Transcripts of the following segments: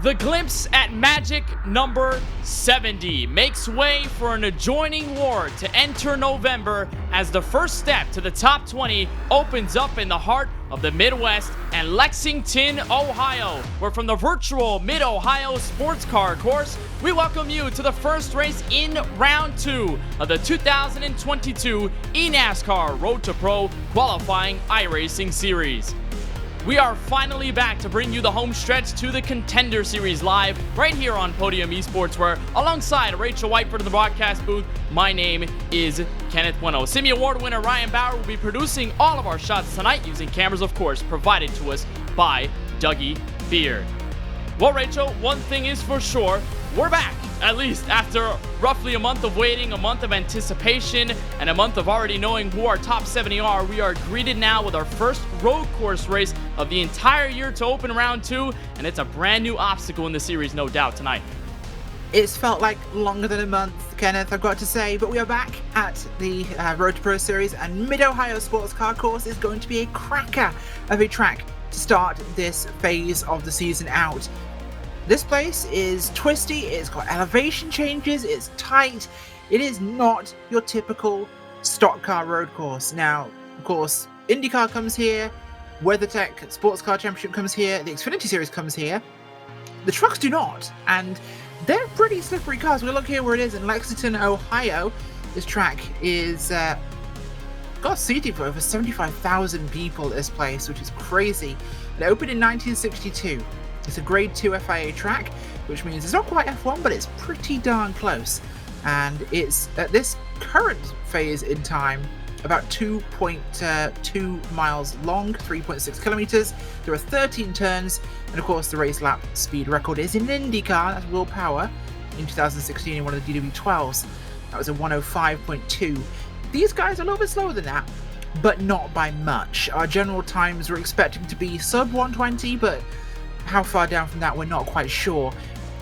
The glimpse at magic number 70 makes way for an adjoining war to enter November as the first step to the top 20 opens up in the heart of the Midwest and Lexington, Ohio, where from the virtual Mid-Ohio Sports Car course, we welcome you to the first race in round 2 of the 2022 eNASCAR Road to Pro qualifying iRacing series. We are finally back to bring you the home stretch to the Contender Series live right here on Podium Esports, where alongside Rachel Whiteford in the broadcast booth, my name is Kenneth Bueno. Simi Award winner Ryan Bauer will be producing all of our shots tonight using cameras, of course, provided to us by Dougie Beard. Well, Rachel, one thing is for sure, we're back. At least after roughly a month of waiting, a month of anticipation, and a month of already knowing who our top 70 are, we are greeted now with our first road course race of the entire year to open round 2, and it's a brand new obstacle in the series, no doubt, tonight. It's felt like longer than a month, Kenneth, I've got to say, but we are back at the Road to Pro Series, and Mid-Ohio Sports Car Course is going to be a cracker of a track to start this phase of the season out. This place is twisty, it's got elevation changes, it's tight. It is not your typical stock car road course. Now, of course, IndyCar comes here, WeatherTech Sports Car Championship comes here, the Xfinity Series comes here. The trucks do not, and they're pretty slippery cars. We look here where it is in Lexington, Ohio. This track is got seating for over 75,000 people at this place, which is crazy. It opened in 1962. It's a Grade 2 FIA track, which means it's not quite F1, but it's pretty darn close. And it's, at this current phase in time, about 2.2 miles long, 3.6 kilometers. There are 13 turns, and of course the race lap speed record is in IndyCar, that's Will Power, in 2016 in one of the DW12s. That was a 105.2. These guys are a little bit slower than that, but not by much. Our general times we're expecting to be sub 120, but how far down from that we're not quite sure.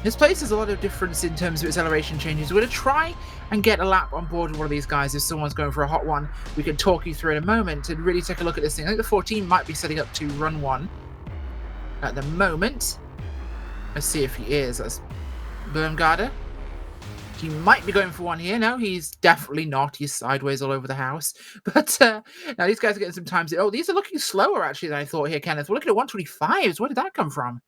This place has a lot of difference in terms of its elevation changes. We're going to try and get a lap on board with one of these guys if someone's going for a hot one. We can talk you through in a moment and really take a look at this thing. I think the 14 might be setting up to run one at the moment. Let's see if he is. That's Berngarder. He might be going for one here. No, he's definitely not. He's sideways all over the house. But now these guys are getting some times. Oh, these are looking slower actually than I thought here, Kenneth. We're looking at 125s. Where did that come from?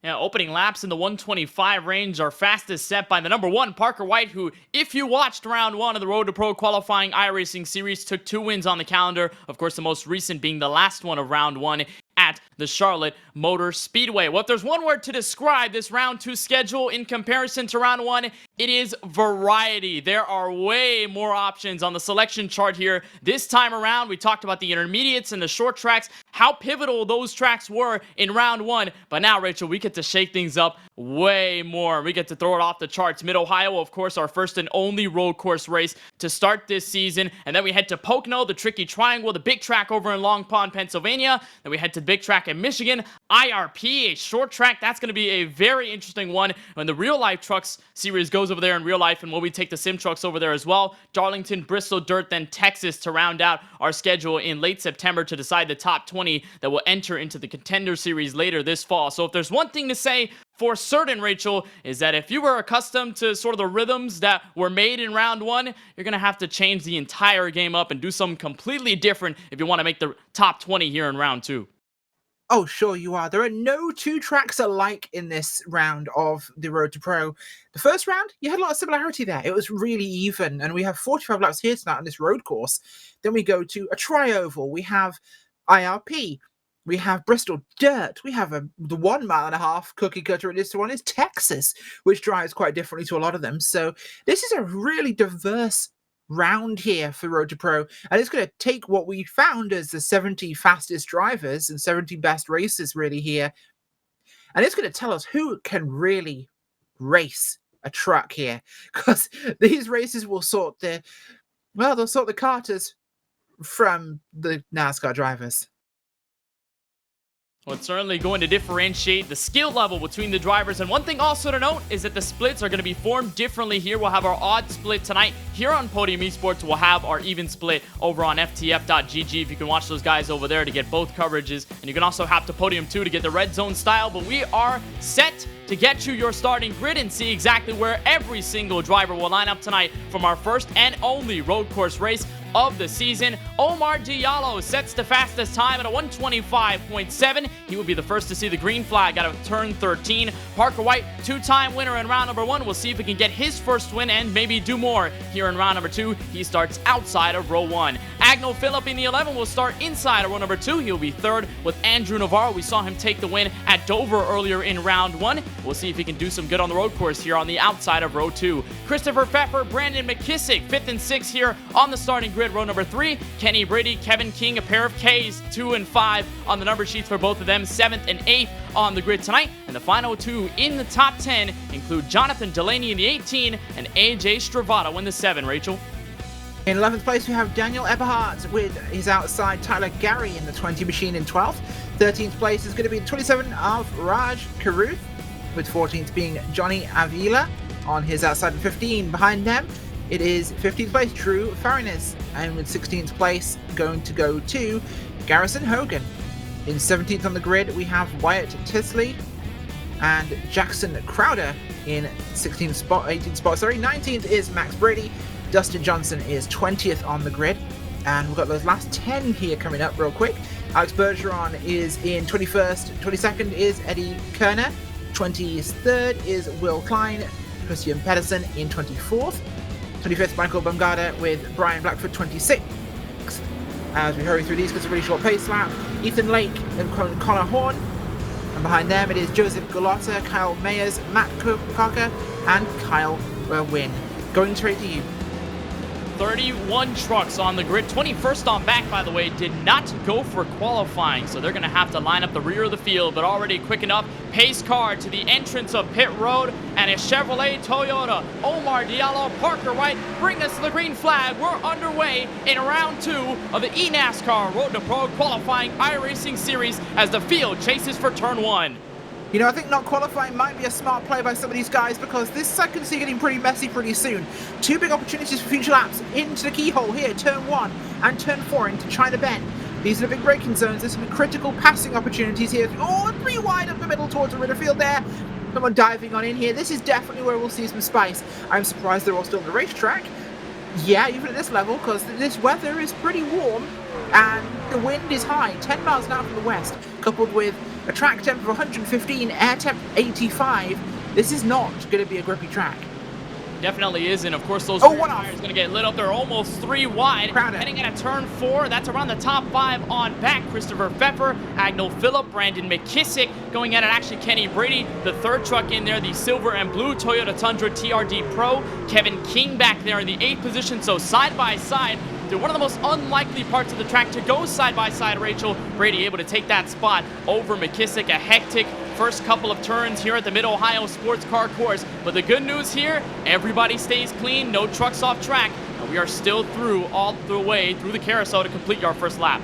Yeah, opening laps in the 125 range are fastest set by the number 1, Parker White, who, if you watched round 1 of the Road to Pro qualifying iRacing series, took 2 wins on the calendar. Of course, the most recent being the last one of round 1 at the Charlotte Motor Speedway. Well, if there's one word to describe this round 2 schedule in comparison to round 1, it is variety. There are way more options on the selection chart here. This time around, we talked about the intermediates and the short tracks, how pivotal those tracks were in round 1. But now, Rachel, we get to shake things up way more. We get to throw it off the charts. Mid-Ohio, of course, our first and only road course race to start this season. And then we head to Pocono, the Tricky Triangle, the big track over in Long Pond, Pennsylvania. Then we head to the big track in Michigan. IRP, a short track. That's going to be a very interesting one when the real life trucks series goes over there in real life, and when we take the sim trucks over there as well. Darlington, Bristol Dirt, then Texas to round out our schedule in late September to decide the top 20 that will enter into the Contender Series later this fall. So if there's one thing to say for certain, Rachel, is that if you were accustomed to sort of the rhythms that were made in round 1, you're going to have to change the entire game up and do something completely different if you want to make the top 20 here in round 2. Oh, sure you are. There are no 2 tracks alike in this round of the Road to Pro. The first round, you had a lot of similarity there. It was really even, and we have 45 laps here tonight on this road course. Then we go to a tri-oval. We have IRP. We have Bristol Dirt. We have the 1.5 mile cookie cutter, and this one is Texas, which drives quite differently to a lot of them. So this is a really diverse round here for Road to Pro, and it's going to take what we found as the 70 fastest drivers and 70 best racers really here, and it's going to tell us who can really race a truck here, because these races will they'll sort the carters from the NASCAR drivers. Well, it's certainly going to differentiate the skill level between the drivers. And one thing also to note is that the splits are going to be formed differently here. We'll have our odd split tonight here on Podium Esports. We'll have our even split over on ftf.gg. If you can watch those guys over there to get both coverages. And you can also hop to Podium 2 to get the red zone style. But we are set to get you your starting grid and see exactly where every single driver will line up tonight from our first and only road course race of the season. Omar Diallo sets the fastest time at a 125.7. He will be the first to see the green flag out of turn 13. Parker White, two-time winner in round number 1. We'll see if he can get his first win and maybe do more here in round number 2. He starts outside of row 1. Agnell Phillip in the 11 will start inside of row number 2. He'll be third with Andrew Navarro. We saw him take the win at Dover earlier in round 1. We'll see if he can do some good on the road course here on the outside of row 2. Christopher Pfeffer, Brandon McKissick, 5th and 6th here on the starting grid. Row number 3, Kenny Brady, Kevin King, a pair of Ks, 2 and 5 on the number sheets for both of them, 7th and 8th on the grid tonight. And the final 2 in the top 10 include Jonathan Delaney in the 18 and AJ Stravato in the 7, Rachel. In 11th place, we have Daniel Eberhardt with his outside Tyler Gary in the 20 machine in 12th. 13th place is going to be the 27 of Raj Karuth, with 14th being Johnny Avila on his outside 15. Behind them, it is 15th place Drew Farinas, and with 16th place going to go to Garrison Hogan. In 17th on the grid, we have Wyatt Tisley and Jackson Crowder in 18th spot. 19th is Max Brady. Dustin Johnson is 20th on the grid. And we've got those last 10 here coming up real quick. Alex Bergeron is in 21st. 22nd is Eddie Kerner. 23rd is Will Klein. Christian Peterson in 24th. 25th, Michael Bumgarner with Brian Blackford 26th. As we hurry through these, because it's a really short pace lap. Ethan Lake and Connor Horn. And behind them, it is Joseph Galotta, Kyle Mayers, Matt Parker, and Kyle Wynn. Going straight to you. 31 trucks on the grid. 21st on back, by the way, did not go for qualifying, so they're going to have to line up the rear of the field, but already quick enough. Pace car to the entrance of pit road, and a Chevrolet Toyota. Omar Diallo, Parker White bring us the green flag. We're underway in round 2 of the eNASCAR Road to Pro qualifying iRacing series as the field chases for turn 1. You know, I think not qualifying might be a smart play by some of these guys, because this I can see getting pretty messy pretty soon. 2 big opportunities for future laps into the keyhole here, turn 1 and turn 4 into China Bend. These are the big braking zones. This will be critical passing opportunities here. Oh, 3 wide up the middle towards the Ritter field there. Someone diving on in here. This is definitely where we'll see some spice. I'm surprised they're all still on the racetrack. Yeah, even at this level, because this weather is pretty warm and the wind is high, 10 miles an hour from the west, coupled with a track temp of 115, air temp 85. This is not going to be a grippy track. Definitely is, and of course those rear tires are going to get lit up. They're almost 3 wide. Crowded. Heading at a turn 4. That's around the top 5 on back. Christopher Pfeffer, Agnell Phillip, Brandon McKissick going at it. Actually, Kenny Brady, the 3rd truck in there, the silver and blue Toyota Tundra TRD Pro. Kevin King back there in the 8th position. So side by side, they're one of the most unlikely parts of the track to go side by side, Rachel. Brady able to take that spot over McKissick. A hectic first couple of turns here at the Mid-Ohio Sports Car Course. But the good news here, everybody stays clean, no trucks off track, and we are still through all the way through the carousel to complete our first lap.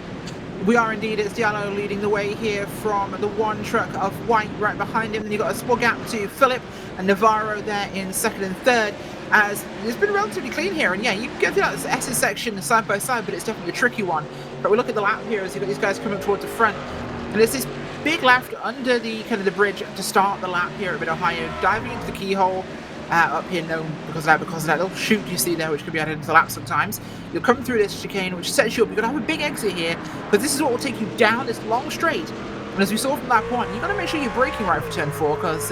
We are indeed. It's Diallo leading the way here from the 1 truck of White right behind him. Then you've got a small gap to Phillip and Navarro there in 2nd and 3rd. As it's been relatively clean here, and yeah, you can get through that S section side by side, but it's definitely a tricky one. But we look at the lap here as you've got these guys coming up towards the front, and there's this big left under the kind of the bridge to start the lap here at Mid-Ohio, diving into the keyhole up here, known because of that little chute you see there, which can be added into the lap sometimes. You'll come through this chicane, which sets you up. You've got to have a big exit here, because this is what will take you down this long straight. And as we saw from that point, you've got to make sure you're braking right for turn 4, because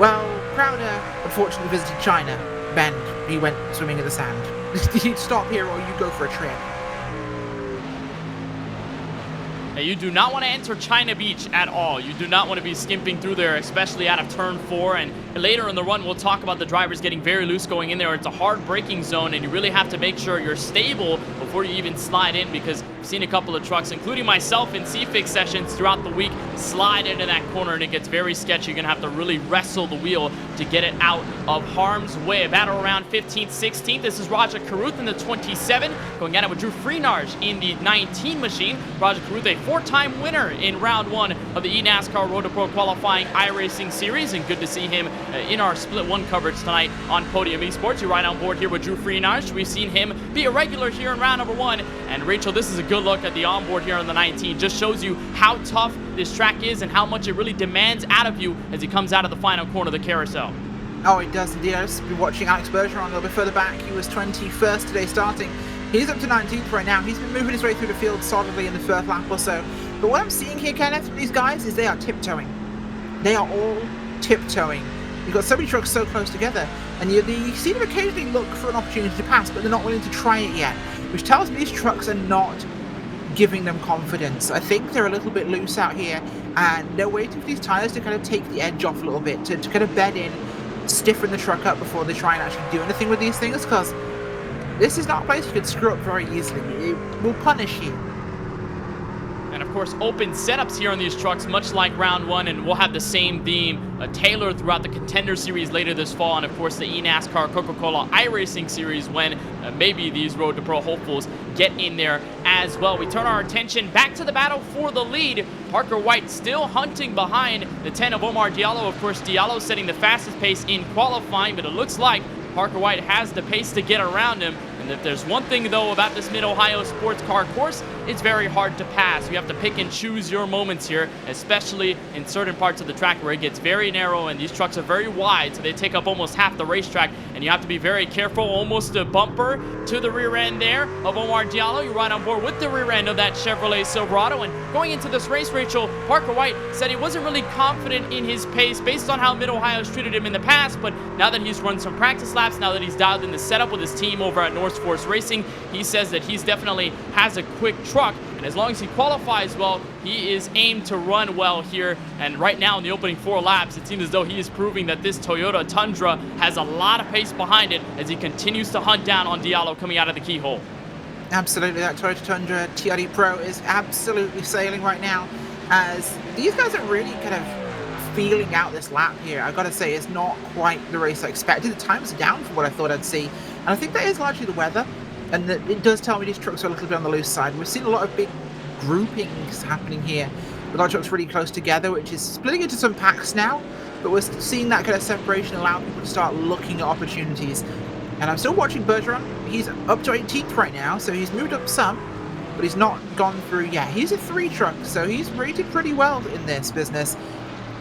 well, Crowder unfortunately visited China Bend. He went swimming in the sand. You'd stop here or you go for a trip. Now, you do not want to enter China Beach at all. You do not want to be skimping through there, especially out of turn 4. And later in the run, we'll talk about the drivers getting very loose going in there. It's a hard braking zone, and you really have to make sure you're stable before you even slide in, because if seen a couple of trucks, including myself in C-Fix sessions throughout the week, slide into that corner, and it gets very sketchy. You're going to have to really wrestle the wheel to get it out of harm's way. A battle around 15th, 16th. This is Roger Carruth in the 27, going at it with Drew Freenarge in the 19 machine. Roger Carruth, a 4-time winner in round 1 of the eNASCAR Road to Pro qualifying iRacing series, and good to see him in our Split 1 coverage tonight on Podium Esports. You're right on board here with Drew Freenarge. We've seen him be a regular here in round number 1, and Rachel, this is a good look at the onboard here on the 19. Just shows you how tough this track is and how much it really demands out of you as he comes out of the final corner of the carousel. Oh, it does indeed. I've just been watching Alex Bergeron a little bit further back. He was 21st today starting. He's up to 19th right now. He's been moving his way through the field solidly in the first lap or so. But what I'm seeing here, Kenneth, from these guys is they are tiptoeing. They are all tiptoeing. You've got so many trucks so close together, and you see them occasionally look for an opportunity to pass, but they're not willing to try it yet, which tells me these trucks are not giving them confidence. I think they're a little bit loose out here, and they're waiting for these tires to kind of take the edge off a little bit, to kind of bed in, stiffen the truck up before they try and actually do anything with these things, because this is not a place you can screw up very easily. It will punish you. And of course, open setups here on these trucks, much like round 1, and we'll have the same theme tailored throughout the Contender Series later this fall, and of course the eNASCAR Coca-Cola iRacing Series when maybe these Road to Pro hopefuls get in there as well. We turn our attention back to the battle for the lead. Parker White still hunting behind the 10 of Omar Diallo. Of course, Diallo setting the fastest pace in qualifying, but it looks like Parker White has the pace to get around him. And if there's one thing, though, about this Mid-Ohio sports car course, it's very hard to pass. You have to pick and choose your moments here, especially in certain parts of the track where it gets very narrow and these trucks are very wide, so they take up almost half the racetrack, and you have to be very careful. Almost a bumper to the rear end there of Omar Diallo. You're right on board with the rear end of that Chevrolet Silverado. And going into this race, Rachel, Parker White said he wasn't really confident in his pace based on how Mid-Ohio's treated him in the past, but now that he's run some practice laps, now that he's dialed in the setup with his team over at North Force Racing, he says that he's definitely has a quick truck, and as long as he qualifies well, he is aimed to run well here. And right now in the opening 4 laps, it seems as though he is proving that this Toyota Tundra has a lot of pace behind it as he continues to hunt down on Diallo coming out of the keyhole. Absolutely, that Toyota Tundra TRD Pro is absolutely sailing right now, as these guys are really kind of feeling out this lap here. I've got to say, it's not quite the race I expected. The times are down from what I thought I'd see, and I think that is largely the weather, and that it does tell me these trucks are a little bit on the loose side. We've seen a lot of big groupings happening here, with a lot of trucks really close together, which is splitting into some packs now, but we're seeing that kind of separation allow people to start looking at opportunities. And I'm still watching Bergeron. He's up to 18th right now, so he's moved up some, but he's not gone through yet. He's a 3 truck, so he's rated pretty well in this business.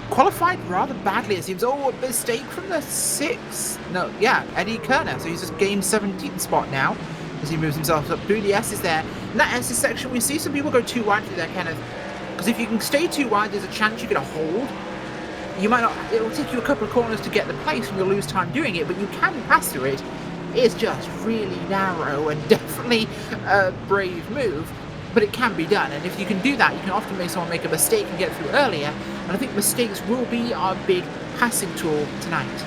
Qualified rather badly, it seems. Oh, a mistake from the 6. No, yeah, Eddie Kerner. So he's just gained 17th spot now as he moves himself up through. The S is there. In that S section, we see some people go too wide through there, Kenneth. Because if you can stay too wide, there's a chance you get a hold. You might not, it'll take you a couple of corners to get the place and you'll lose time doing it, but you can pass through it. It's just really narrow and definitely a brave move, but it can be done. And if you can do that, you can often make someone make a mistake and get through earlier. And I think mistakes will be our big passing tool tonight.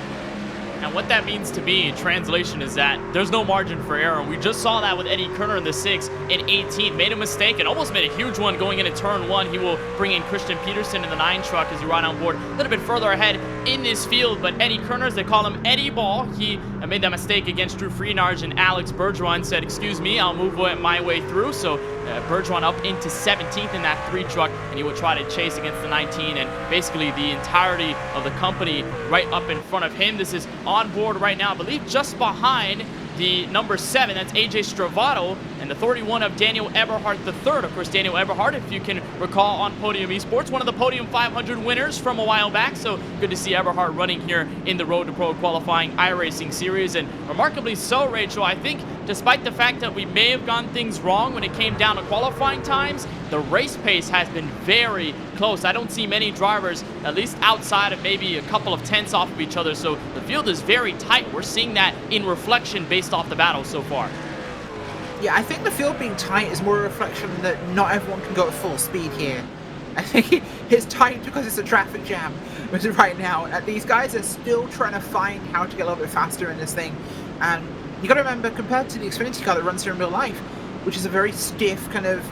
And what that means to me in translation is that there's no margin for error. We just saw that with Eddie Kerner in the 6 in 18. Made a mistake and almost made a huge one going into turn 1. He will bring in Christian Peterson in the 9 truck as he ride on board a little bit further ahead in this field. But Eddie Kerner, as they call him, Eddie Ball, he made that mistake against Drew Freenarge, and Alex Bergeron said, "Excuse me, I'll move my way through." So Bergeron up into 17th in that 3 truck, and he will try to chase against the 19 and basically the entirety of the company right up in front of him. This is on board right now, I believe just behind the number 7, that's AJ Stravato, and the 31 of Daniel Eberhardt III. Of course, Daniel Eberhardt, if you can recall on Podium Esports, one of the Podium 500 winners from a while back, so good to see Eberhardt running here in the Road to Pro qualifying iRacing series. And remarkably so, Rachel, I think despite the fact that we may have gone things wrong when it came down to qualifying times, the race pace has been very close. I don't see many drivers, at least outside of maybe a couple of tenths off of each other, so the field is very tight. We're seeing that in reflection based off the battle so far. Yeah, I think the field being tight is more a reflection that not everyone can go at full speed here. I think it's tight because it's a traffic jam right now. These guys are still trying to find how to get a little bit faster in this thing. And you got to remember, compared to the Xfinity car that runs here in real life, which is a very stiff kind of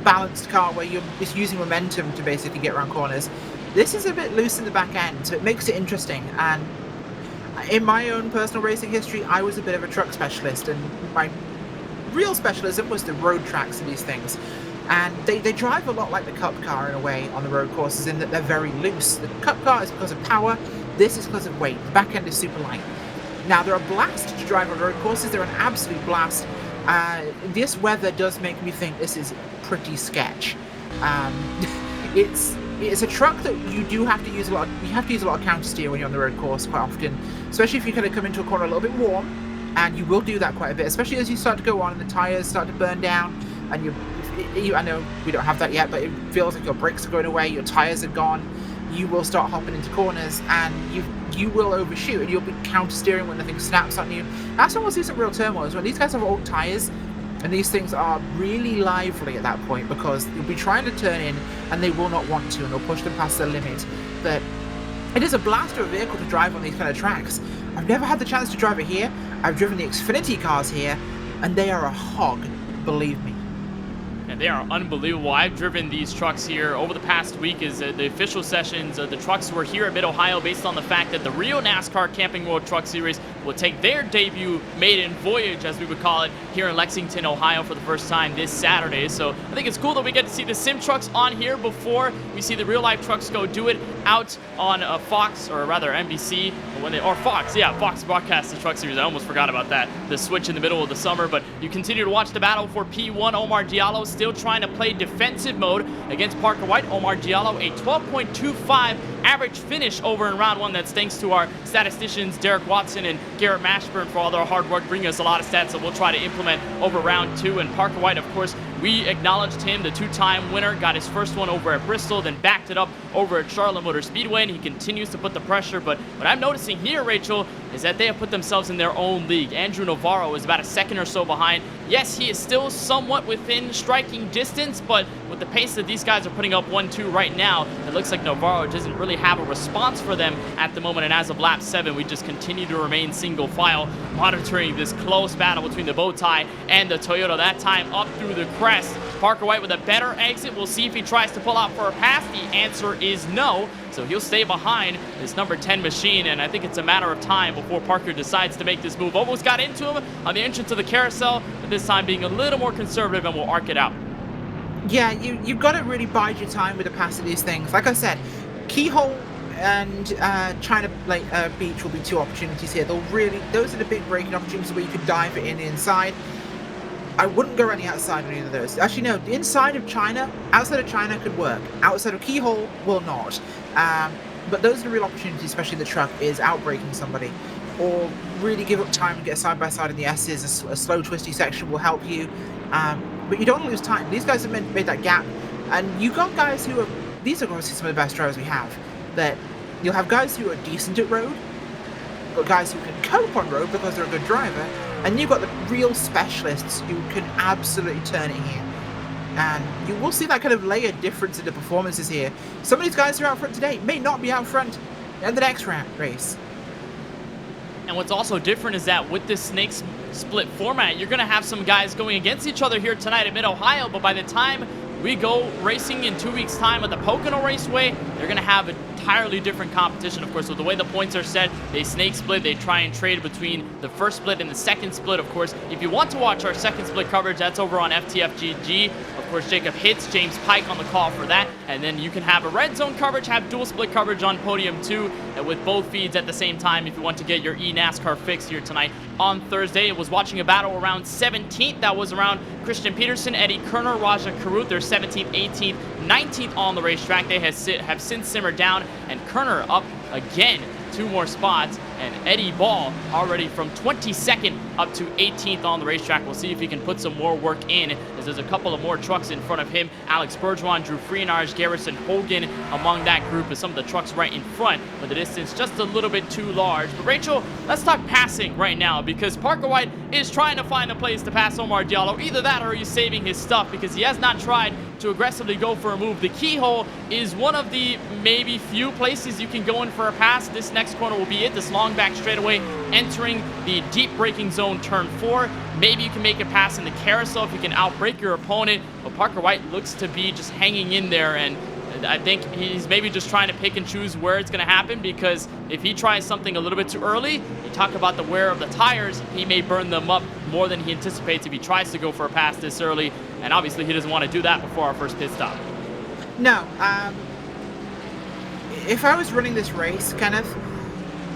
balanced car where you're just using momentum to basically get around corners. This is a bit loose in the back end, so it makes it interesting. And in my own personal racing history, I was a bit of a truck specialist, and my real specialism was the road tracks of these things. And they drive a lot like the Cup car in a way on the road courses, in that they're very loose. The Cup car is because of power, this is because of weight. The back end is super light. Now, they're a blast to drive on road courses, they're an absolute blast. This weather does make me think this is pretty sketch. It's a truck that you do have to use a lot. You have to use a lot of counter steer when you're on the road course quite often, especially if you kind of come into a corner a little bit warm, and you will do that quite a bit, especially as you start to go on and the tires start to burn down, and I know we don't have that yet, but it feels like your brakes are going away, your tires are gone. You will start hopping into corners, and you will overshoot, and you'll be counter steering when the thing snaps on you. That's when we'll see some real turmoil, is when these guys have old tires. And these things are really lively at that point, because you'll be trying to turn in and they will not want to, and they'll push them past their limit. But it is a blast of a vehicle to drive on these kind of tracks. I've never had the chance to drive it here. I've driven the Xfinity cars here, and they are a hog, believe me. And they are unbelievable. I've driven these trucks here over the past week as the official sessions. The trucks were here at Mid-Ohio based on the fact that the Rio NASCAR Camping World Truck Series will take their debut maiden voyage, as we would call it, here in Lexington, Ohio for the first time this Saturday. So I think it's cool that we get to see the sim trucks on here before we see the real life trucks go do it out on Fox, or rather NBC, or Fox. Yeah, Fox broadcasts the truck series. I almost forgot about that. The switch in the middle of the summer, but you continue to watch the battle for P1. Omar Diallo still trying to play defensive mode against Parker White. Omar Diallo, a 12.25 average finish over in round one. That's thanks to our statisticians Derek Watson and Garrett Mashburn for all their hard work, bringing us a lot of stats that we'll try to implement over round two. And Parker White, of course, we acknowledged him, the two-time winner, got his first one over at Bristol, then backed it up over at Charlotte Motor Speedway, and he continues to put the pressure. But what I'm noticing here, Rachel, is that they have put themselves in their own league. Andrew Navarro is about a second or so behind. Yes, he is still somewhat within striking distance, but with the pace that these guys are putting up 1-2 right now, it looks like Navarro doesn't really have a response for them at the moment. And as of lap 7, we just continue to remain single file, monitoring this close battle between the Bowtie and the Toyota. That time up through the crest. Parker White with a better exit. We'll see if he tries to pull out for a pass. The answer is no. So he'll stay behind this number 10 machine, and I think it's a matter of time before Parker decides to make this move. Almost got into him on the entrance of the carousel, but this time being a little more conservative, and will arc it out. Yeah, you've got to really bide your time with the pass of these things. Like I said, Keyhole and China Beach will be two opportunities here. Those are the big braking opportunities where you could dive it in the inside. I wouldn't go around the outside on either of those. Actually, no, the inside of China, outside of China could work. Outside of Keyhole will not. But those are the real opportunities, especially the truck, is outbraking somebody. Or really give up time and get side by side in the S's. A slow, twisty section will help you. But you don't lose time. These guys have made that gap. And you've got guys who are... These are obviously some of the best drivers we have. That you'll have guys who are decent at road. You've got guys who can cope on road because they're a good driver. And you've got the real specialists who can absolutely turn it here. And you will see that kind of layered difference in the performances here. Some of these guys who are out front today may not be out front in the next race. And what's also different is that with this snake split format, you're going to have some guys going against each other here tonight at Mid-Ohio, but by the time we go racing in 2 weeks' time at the Pocono Raceway, they're going to have an entirely different competition. Of course, with the way the points are set, they snake split, they try and trade between the first split and the second split. Of course, if you want to watch our second split coverage, that's over on FTFGG. Of course, Jacob Hitz, James Pike on the call for that. And then you can have a red zone coverage, have dual split coverage on Podium 2 with both feeds at the same time if you want to get your eNASCAR fix here tonight. On Thursday, it was watching a battle around 17th. That was around Christian Peterson, Eddie Kerner, Raja Karut. They're 17th, 18th, 19th on the racetrack. They have since simmered down, and Kerner up again 2 more spots, and Eddie Ball already from 22nd up to 18th on the racetrack. We'll see if he can put some more work in, as there's a couple of more trucks in front of him. Alex Bergeron, Drew Freenarge, Garrison Hogan among that group, as some of the trucks right in front, but the distance just a little bit too large. But Rachel, let's talk passing right now, because Parker White is trying to find a place to pass Omar Diallo. Either that or he's saving his stuff, because he has not tried to aggressively go for a move. The keyhole is one of the maybe few places you can go in for a pass. This next corner will be it. This long back straightaway entering the deep braking zone, turn 4. Maybe you can make a pass in the carousel if you can outbrake your opponent. But Parker White looks to be just hanging in there, and I think he's maybe just trying to pick and choose where it's going to happen, because if he tries something a little bit too early, you talk about the wear of the tires, he may burn them up more than he anticipates if he tries to go for a pass this early, and obviously he doesn't want to do that before our first pit stop. No, if I was running this race, Kenneth,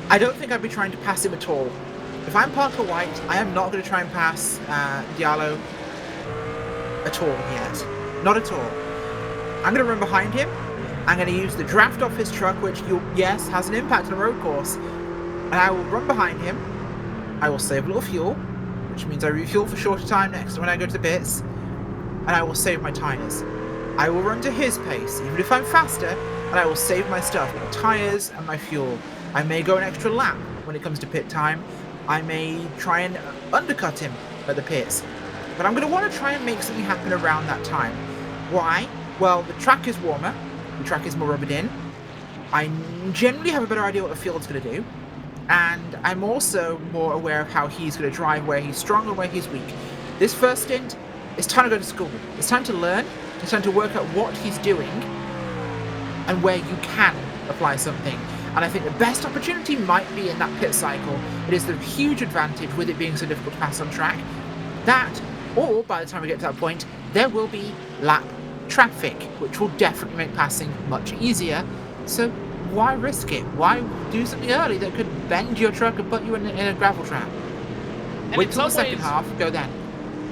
I don't think I'd be trying to pass him at all. If I'm Parker White, I am not going to try and pass Diallo at all yet. Not at all. I'm going to run behind him. I'm going to use the draft off his truck, which, yes, has an impact on a road course. And I will run behind him. I will save a little fuel, which means I refuel for shorter time next when I go to the pits. And I will save my tires. I will run to his pace, even if I'm faster, and I will save my stuff, my tires and my fuel. I may go an extra lap when it comes to pit time. I may try and undercut him at the pits. But I'm going to want to try and make something happen around that time. Why? Well, the track is warmer, the track is more rubbered in, I generally have a better idea what the field's going to do, and I'm also more aware of how he's going to drive, where he's strong and where he's weak. This first stint, it's time to go to school. It's time to learn, it's time to work out what he's doing, and where you can apply something. And I think the best opportunity might be in that pit cycle. It is the huge advantage with it being so difficult to pass on track. That, or by the time we get to that point, there will be lap traffic, which will definitely make passing much easier. So why risk it? Why do something early that could bend your truck and put you in a gravel trap? Wait till the second half, go then.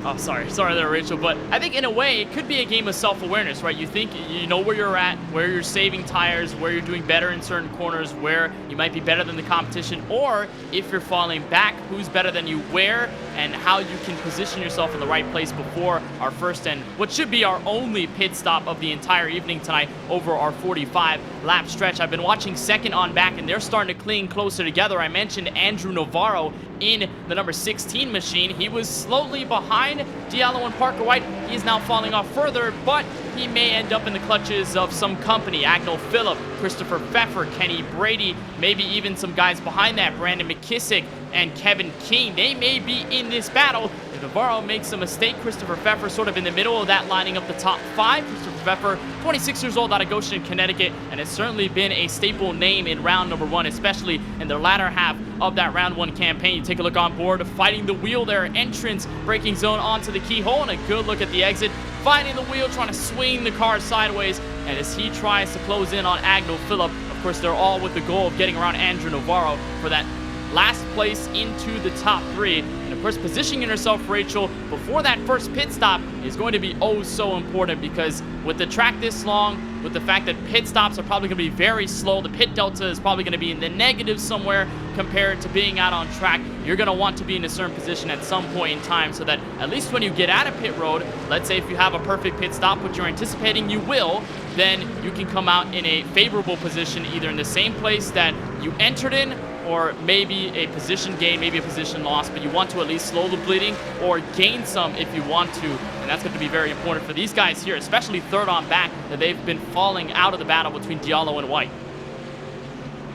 Oh, sorry there, Rachel, but I think in a way it could be a game of self-awareness, right? You think you know where you're at, where you're saving tires, where you're doing better in certain corners, where you might be better than the competition, or if you're falling back, who's better than you where, and how you can position yourself in the right place before our first and what should be our only pit stop of the entire evening tonight over our 45-lap stretch. I've been watching second on back, and they're starting to cling closer together. I mentioned Andrew Navarro in the number 16 machine. He was slowly behind Diallo and Parker White. He is now falling off further, but he may end up in the clutches of some company. Agnell Phillip, Christopher Pfeffer, Kenny Brady, maybe even some guys behind that, Brandon McKissick and Kevin King. They may be in this battle. If Navarro makes a mistake, Christopher Pfeffer sort of in the middle of that, lining up the top 5. Christopher Pfeffer, 26 years old, out of Goshen, Connecticut, and has certainly been a staple name in round number 1, especially in the latter half of that round 1 campaign. You take a look on board, fighting the wheel there, entrance, braking zone onto the keyhole, and a good look at the exit, finding the wheel, trying to swing the car sideways, and as he tries to close in on Agnell Phillip, of course, they're all with the goal of getting around Andrew Navarro for that last place into the top 3. And of course, positioning yourself, Rachel, before that first pit stop is going to be oh so important, because with the track this long, with the fact that pit stops are probably going to be very slow, the pit delta is probably going to be in the negative somewhere compared to being out on track. You're going to want to be in a certain position at some point in time, so that at least when you get out of pit road, let's say if you have a perfect pit stop, which you're anticipating you will, then you can come out in a favorable position, either in the same place that you entered in, or maybe a position gain, maybe a position loss, but you want to at least slow the bleeding or gain some if you want to, and that's going to be very important for these guys here, especially third on back, that they've been falling out of the battle between Diallo and White.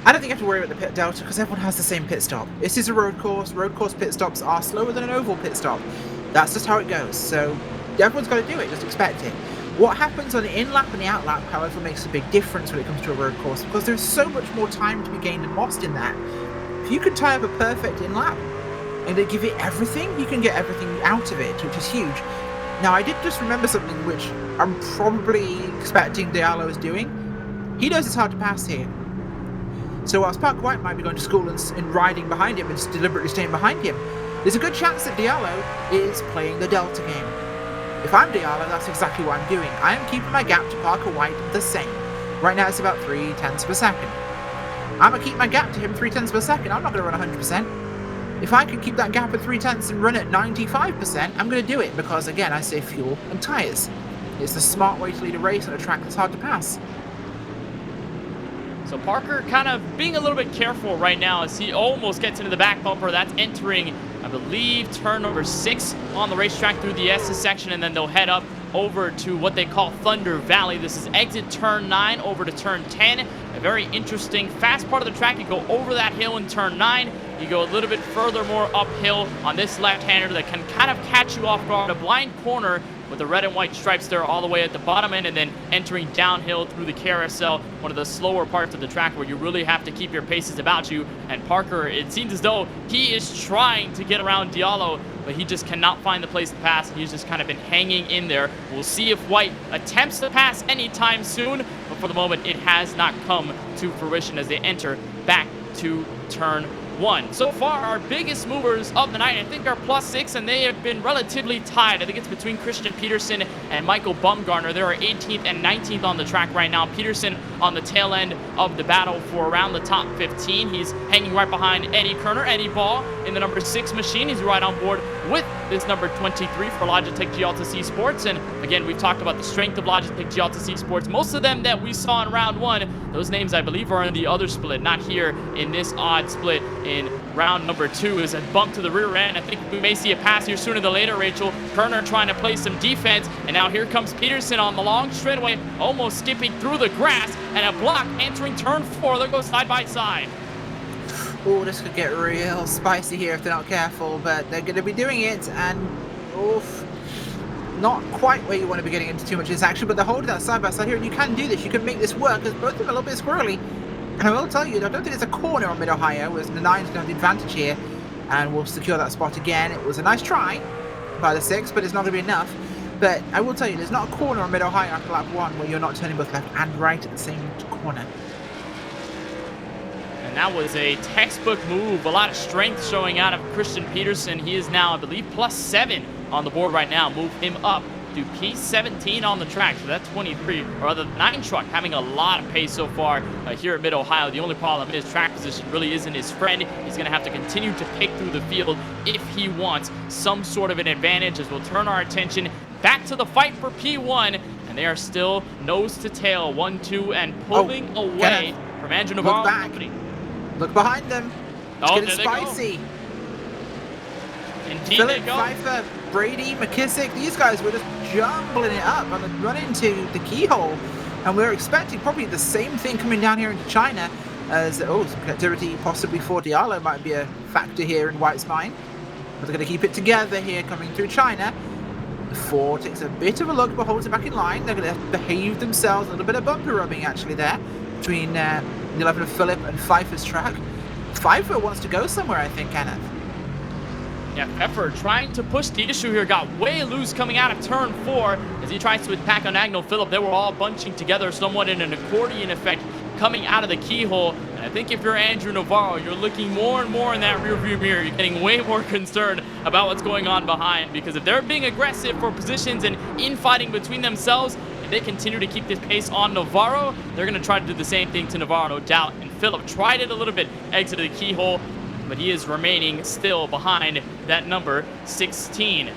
I don't think you have to worry about the pit delta, because everyone has the same pit stop. This is a road course. Road course pit stops are slower than an oval pit stop. That's just how it goes, so everyone's got to do it, just expect it. What happens on the in-lap and the out-lap, however, makes a big difference when it comes to a road course, because there's so much more time to be gained and lost in that. If you can tie up a perfect in-lap and they give it everything, you can get everything out of it, which is huge. Now, I did just remember something which I'm probably expecting Diallo is doing. He knows it's hard to pass here. So whilst Parker White might be going to school and riding behind him and just deliberately staying behind him, there's a good chance that Diallo is playing the Delta game. If I'm Diallo, that's exactly what I'm doing. I am keeping my gap to Parker White the same. Right now it's about 0.3 per second. I'm going to keep my gap to him 0.3 per second. I'm not going to run 100%. If I can keep that gap at 0.3 and run at 95%, I'm going to do it, because again, I save fuel and tyres. It's the smart way to lead a race on a track that's hard to pass. So Parker kind of being a little bit careful right now as he almost gets into the back bumper. That's entering, I believe, turn number 6 on the racetrack through the S's section, and then they'll head up over to what they call Thunder Valley. This is exit turn 9 over to turn 10. A very interesting, fast part of the track. You go over that hill in turn 9. You go a little bit further more uphill on this left-hander that can kind of catch you off guard. A blind corner with the red and white stripes there all the way at the bottom end, and then entering downhill through the carousel, one of the slower parts of the track where you really have to keep your paces about you. And Parker, it seems as though he is trying to get around Diallo, but he just cannot find the place to pass. He's just kind of been hanging in there. We'll see if White attempts to pass anytime soon, but for the moment, it has not come to fruition as they enter back to turn 1. So far, our biggest movers of the night, I think, are +6, and they have been relatively tied. I think it's between Christian Peterson and Michael Bumgarner. They are 18th and 19th on the track right now. Peterson on the tail end of the battle for around the top 15. He's hanging right behind Eddie Kerner, Eddie Ball in the number 6 machine. He's right on board with this number 23 for Logitech GL2C Sports. And again, we've talked about the strength of Logitech GL2C Sports. Most of them that we saw in round 1, those names I believe are in the other split, not here in this odd split in round number 2. Is a bump to the rear end. I think we may see a pass here sooner than later, Rachel. Kerner trying to play some defense, and now here comes Peterson on the long straightaway, almost skipping through the grass, and a block entering turn 4. They'll go side by side. Oh, this could get real spicy here if they're not careful, but they're going to be doing it, and oof, not quite where you want to be getting into too much of this action, but they're holding that side by side here, and you can do this. You can make this work, because both of them are a little bit squirrely. And I will tell you, I don't think it's a corner on Mid-Ohio, as the 9's going to have the advantage here, and will secure that spot again. It was a nice try by the 6, but it's not going to be enough. But I will tell you, there's not a corner on Mid-Ohio after lap 1 where you're not turning both left and right at the same corner. And that was a textbook move. A lot of strength showing out of Christian Peterson. He is now, I believe, +7 on the board right now. Move him up to P17 on the track. So that's 23, or rather 9 truck having a lot of pace so far here at Mid-Ohio. The only problem is track position really isn't his friend. He's going to have to continue to pick through the field if he wants some sort of an advantage, as we'll turn our attention back to the fight for P1. And they are still nose to tail, 1-2, and pulling away from Andrew Navarro. Look back. Look behind them. It's getting spicy. Indeed, Philip Pfeiffer, Brady, McKissick, these guys were just jumbling it up and running into the keyhole. And we're expecting probably the same thing coming down here into China as, some connectivity possibly for Diallo might be a factor here in White's mind. But they're going to keep it together here coming through China. The 4 takes a bit of a look but holds it back in line. They're going to behave themselves, a little bit of bumper rubbing actually there between the 11 of Philip and Pfeiffer's track. Pfeiffer wants to go somewhere, I think, Kenneth. Yeah, Pfeiffer trying to push the issue here, got way loose coming out of turn 4 as he tries to attack on Agnell Phillip. They were all bunching together somewhat in an accordion effect coming out of the keyhole. And I think if you're Andrew Navarro, you're looking more and more in that rearview mirror. You're getting way more concerned about what's going on behind, because if they're being aggressive for positions and infighting between themselves, if they continue to keep this pace on Navarro, they're going to try to do the same thing to Navarro, no doubt. And Phillip tried it a little bit, exited the keyhole, but he is remaining still behind that number 16.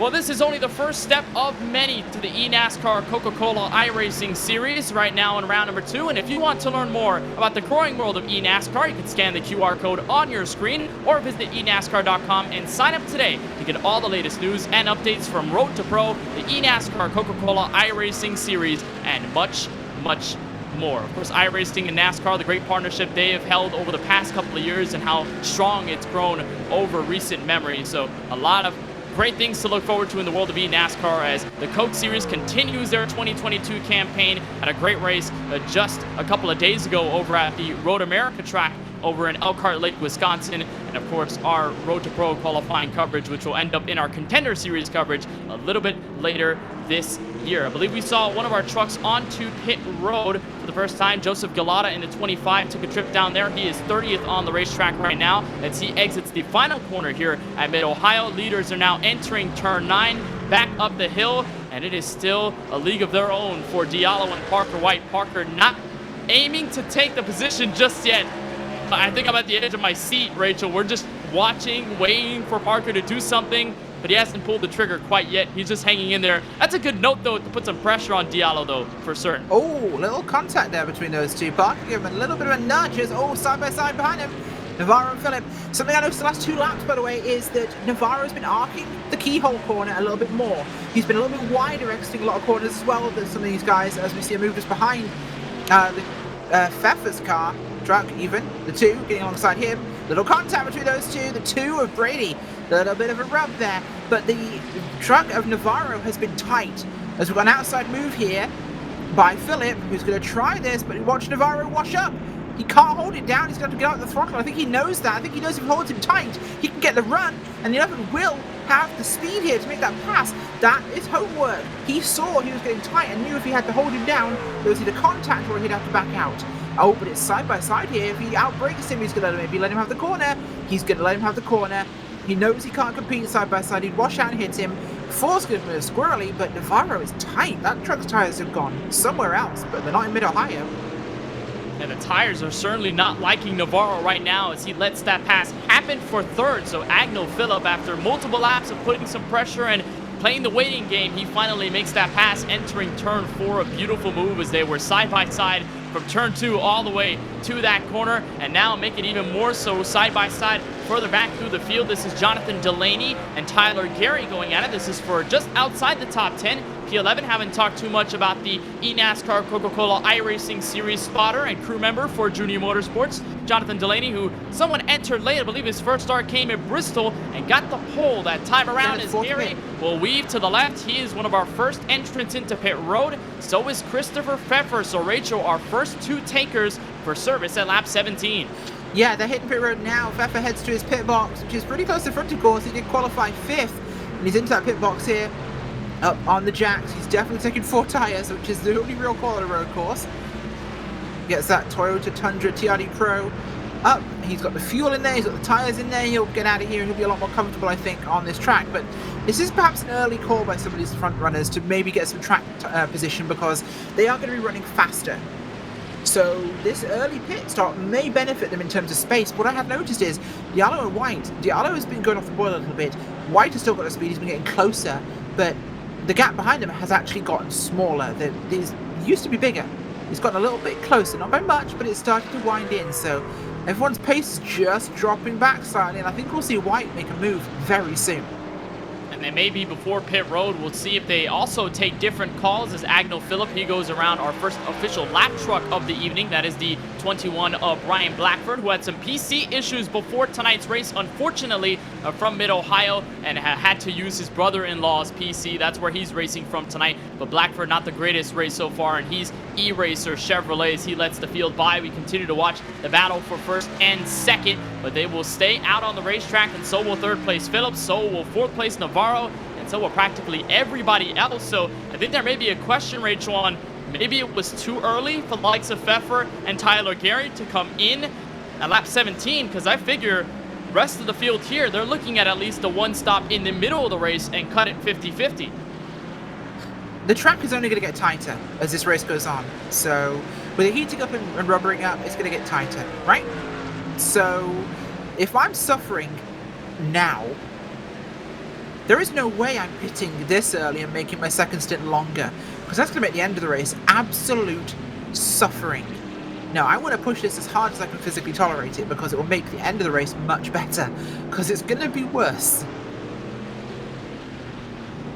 Well, this is only the first step of many to the eNASCAR Coca-Cola iRacing Series right now in round number 2. And if you want to learn more about the growing world of eNASCAR, you can scan the QR code on your screen or visit eNASCAR.com and sign up today to get all the latest news and updates from Road to Pro, the eNASCAR Coca-Cola iRacing Series, and much, much more. Of course, iRacing and NASCAR, the great partnership they have held over the past couple of years and how strong it's grown over recent memory. So a lot of great things to look forward to in the world of eNASCAR as the Coke Series continues their 2022 campaign at a great race just a couple of days ago over at the Road America track over in Elkhart Lake, Wisconsin. And of course, our Road to Pro qualifying coverage, which will end up in our Contender Series coverage a little bit later this year. I believe we saw one of our trucks onto pit road for the first time. Joseph Galata in the 25 took a trip down there. He is 30th on the racetrack right now as he exits the final corner here at Mid-Ohio. Leaders are now entering turn 9 back up the hill, and it is still a league of their own for Diallo and Parker White. Parker not aiming to take the position just yet. I think I'm at the edge of my seat, Rachel. We're just watching, waiting for Parker to do something, but he hasn't pulled the trigger quite yet. He's just hanging in there. That's a good note, though, to put some pressure on Diallo, though, for certain. Oh, little contact there between those two. Parker gave him a little bit of a nudge. Side by side behind him. Navarro and Phillip. Something I noticed the last 2 laps, by the way, is that Navarro's been arcing the keyhole corner a little bit more. He's been a little bit wider, exiting a lot of corners as well than some of these guys, as we see him move just behind the Pfeffer's car, truck even, the two getting alongside him. Little contact between those two, the two of Brady. A little bit of a rub there, but the truck of Navarro has been tight. As we've got an outside move here by Phillip, who's going to try this, but watch Navarro wash up. He can't hold it down, he's going to get out the throttle. I think he knows that. I think he knows if he holds him tight, he can get the run, and the other will have the speed here to make that pass. That is homework. He saw he was getting tight and knew if he had to hold him down, there was either contact or he'd have to back out. Oh, but it's side by side here. If he outbreaks him, he's going to maybe let him have the corner. He's going to let him have the corner. He knows he can't compete side by side. He'd wash out and hit him. Force could move squirrely, but Navarro is tight. That truck's tires have gone somewhere else, but they're not in Mid-Ohio. And the tires are certainly not liking Navarro right now as he lets that pass happen for third. So Agnell Phillip, after multiple laps of putting some pressure and playing the waiting game, he finally makes that pass entering turn 4. A beautiful move as they were side by side from turn 2 all the way to that corner, and now make it even more so side by side further back through the field. This is Jonathan Delaney and Tyler Gary going at it. This is for just outside the top 10. P11 haven't talked too much about the eNASCAR Coca-Cola iRacing Series spotter and crew member for Junior Motorsports, Jonathan Delaney, who someone entered late. I believe his first start came at Bristol and got the pole that time around as Gary will weave to the left. He is one of our first entrants into pit road. So is Christopher Pfeffer. So Rachel, our first 2 takers for service at lap 17. Yeah, they're hitting pit road now. Pfeffer heads to his pit box, which is pretty close to front, of course. He did qualify 5th, and he's into that pit box here. Up on the jacks, he's definitely taking 4 tires, which is the only real quality road course. Gets that Toyota Tundra TRD Pro up. He's got the fuel in there, he's got the tires in there. He'll get out of here and he'll be a lot more comfortable, I think, on this track. But this is perhaps an early call by some of these front runners to maybe get some track position, because they are going to be running faster. So this early pit start may benefit them in terms of space. What I have noticed is Diallo and White. Diallo has been going off the boil a little bit. White has still got the speed, he's been getting closer, but the gap behind him has actually gotten smaller. It used to be bigger. It's gotten a little bit closer, not by much, but it's starting to wind in. So everyone's pace is just dropping back slightly, and I think we'll see White make a move very soon. And then maybe before pit road, we'll see if they also take different calls as Agnell Phillip. He goes around our first official lap truck of the evening. That is the 21 of Brian Blackford, who had some PC issues before tonight's race, unfortunately, from Mid-Ohio, and had to use his brother-in-law's PC. That's where he's racing from tonight. But Blackford, not the greatest race so far, and he's E-Racer Chevrolet as he lets the field by. We continue to watch the battle for first and second, but they will stay out on the racetrack, and so will third place Phillips, so will fourth place Navarro, and so will practically everybody else. So I think there may be a question, Rachel, on maybe it was too early for the likes of Pfeffer and Tyler Gary to come in at lap 17, because I figure rest of the field here, they're looking at least a one stop in the middle of the race and cut it 50-50. The track is only going to get tighter as this race goes on. So with it heating up and rubbering up, it's going to get tighter, right? So if I'm suffering now, there is no way I'm pitting this early and making my second stint longer, because that's going to make the end of the race absolute suffering. No, I want to push this as hard as I can physically tolerate it, because it will make the end of the race much better, because it's going to be worse.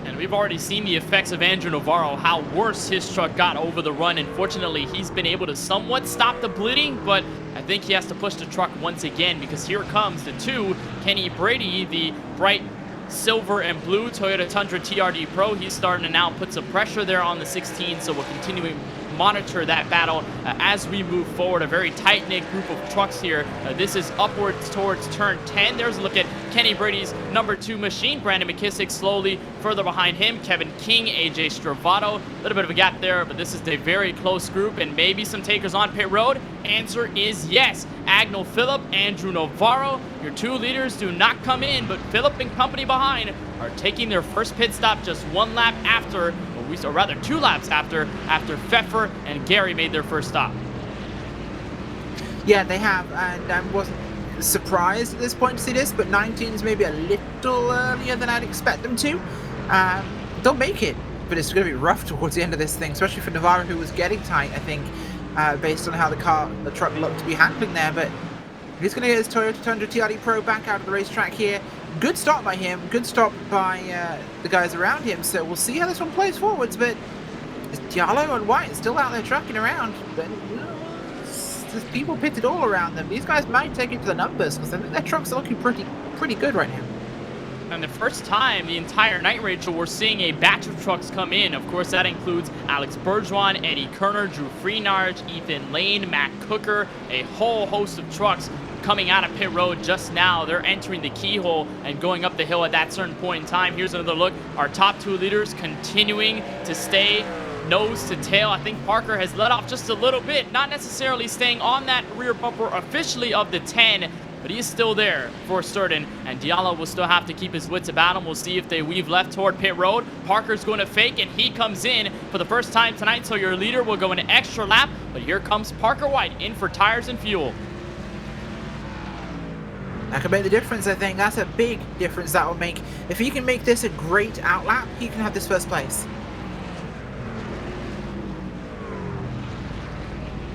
And we've already seen the effects of Andrew Navarro, how worse his truck got over the run. And fortunately, he's been able to somewhat stop the bleeding, but I think he has to push the truck once again, because here comes the 2, Kenny Brady, the bright silver and blue Toyota Tundra TRD Pro. He's starting to now put some pressure there on the 16, so we'll continue to monitor that battle as we move forward. A very tight-knit group of trucks here. This is upwards towards turn 10. There's a look at Kenny Brady's number 2 machine. Brandon McKissick slowly further behind him. Kevin King, AJ Stravato. A little bit of a gap there, but this is a very close group, and maybe some takers on pit road. Answer is yes. Agnell Phillip, Andrew Navarro. Your 2 leaders do not come in, but Phillip and company behind are taking their first pit stop just 1 lap after, or rather 2 laps after Pfeffer and Gary made their first stop. Yeah, they have, and I wasn't surprised at this point to see this, but 19 is maybe a little earlier than I'd expect them to. They'll make it, but it's going to be rough towards the end of this thing, especially for Navarro, who was getting tight, I think, based on how the truck looked to be handling there. But He's going to get his Toyota Tundra TRD Pro back out of the racetrack here. Good stop by him. Good stop by the guys around him. So we'll see how this one plays forwards. But Diallo and White still out there trucking around. But there's people pitted all around them. These guys might take it to the numbers because I think their trucks are looking pretty good right now. And the first time the entire night, Rachel, we're seeing a batch of trucks come in. Of course, that includes Alex Bergeron, Eddie Kerner, Drew Freenarch, Ethan Lane, Matt Cooker, a whole host of trucks coming out of pit road just now. They're entering the keyhole and going up the hill at that certain point in time. Here's another look. Our top 2 leaders continuing to stay nose to tail. I think Parker has let off just a little bit, not necessarily staying on that rear bumper officially of the 10, but he is still there for certain, and Diallo will still have to keep his wits about him. We'll see if they weave left toward pit road. Parker's going to fake, and he comes in for the first time tonight, so your leader will go an extra lap, but here comes Parker White in for tires and fuel. That could make the difference, I think. That's a big difference that will make. If he can make this a great outlap, he can have this first place.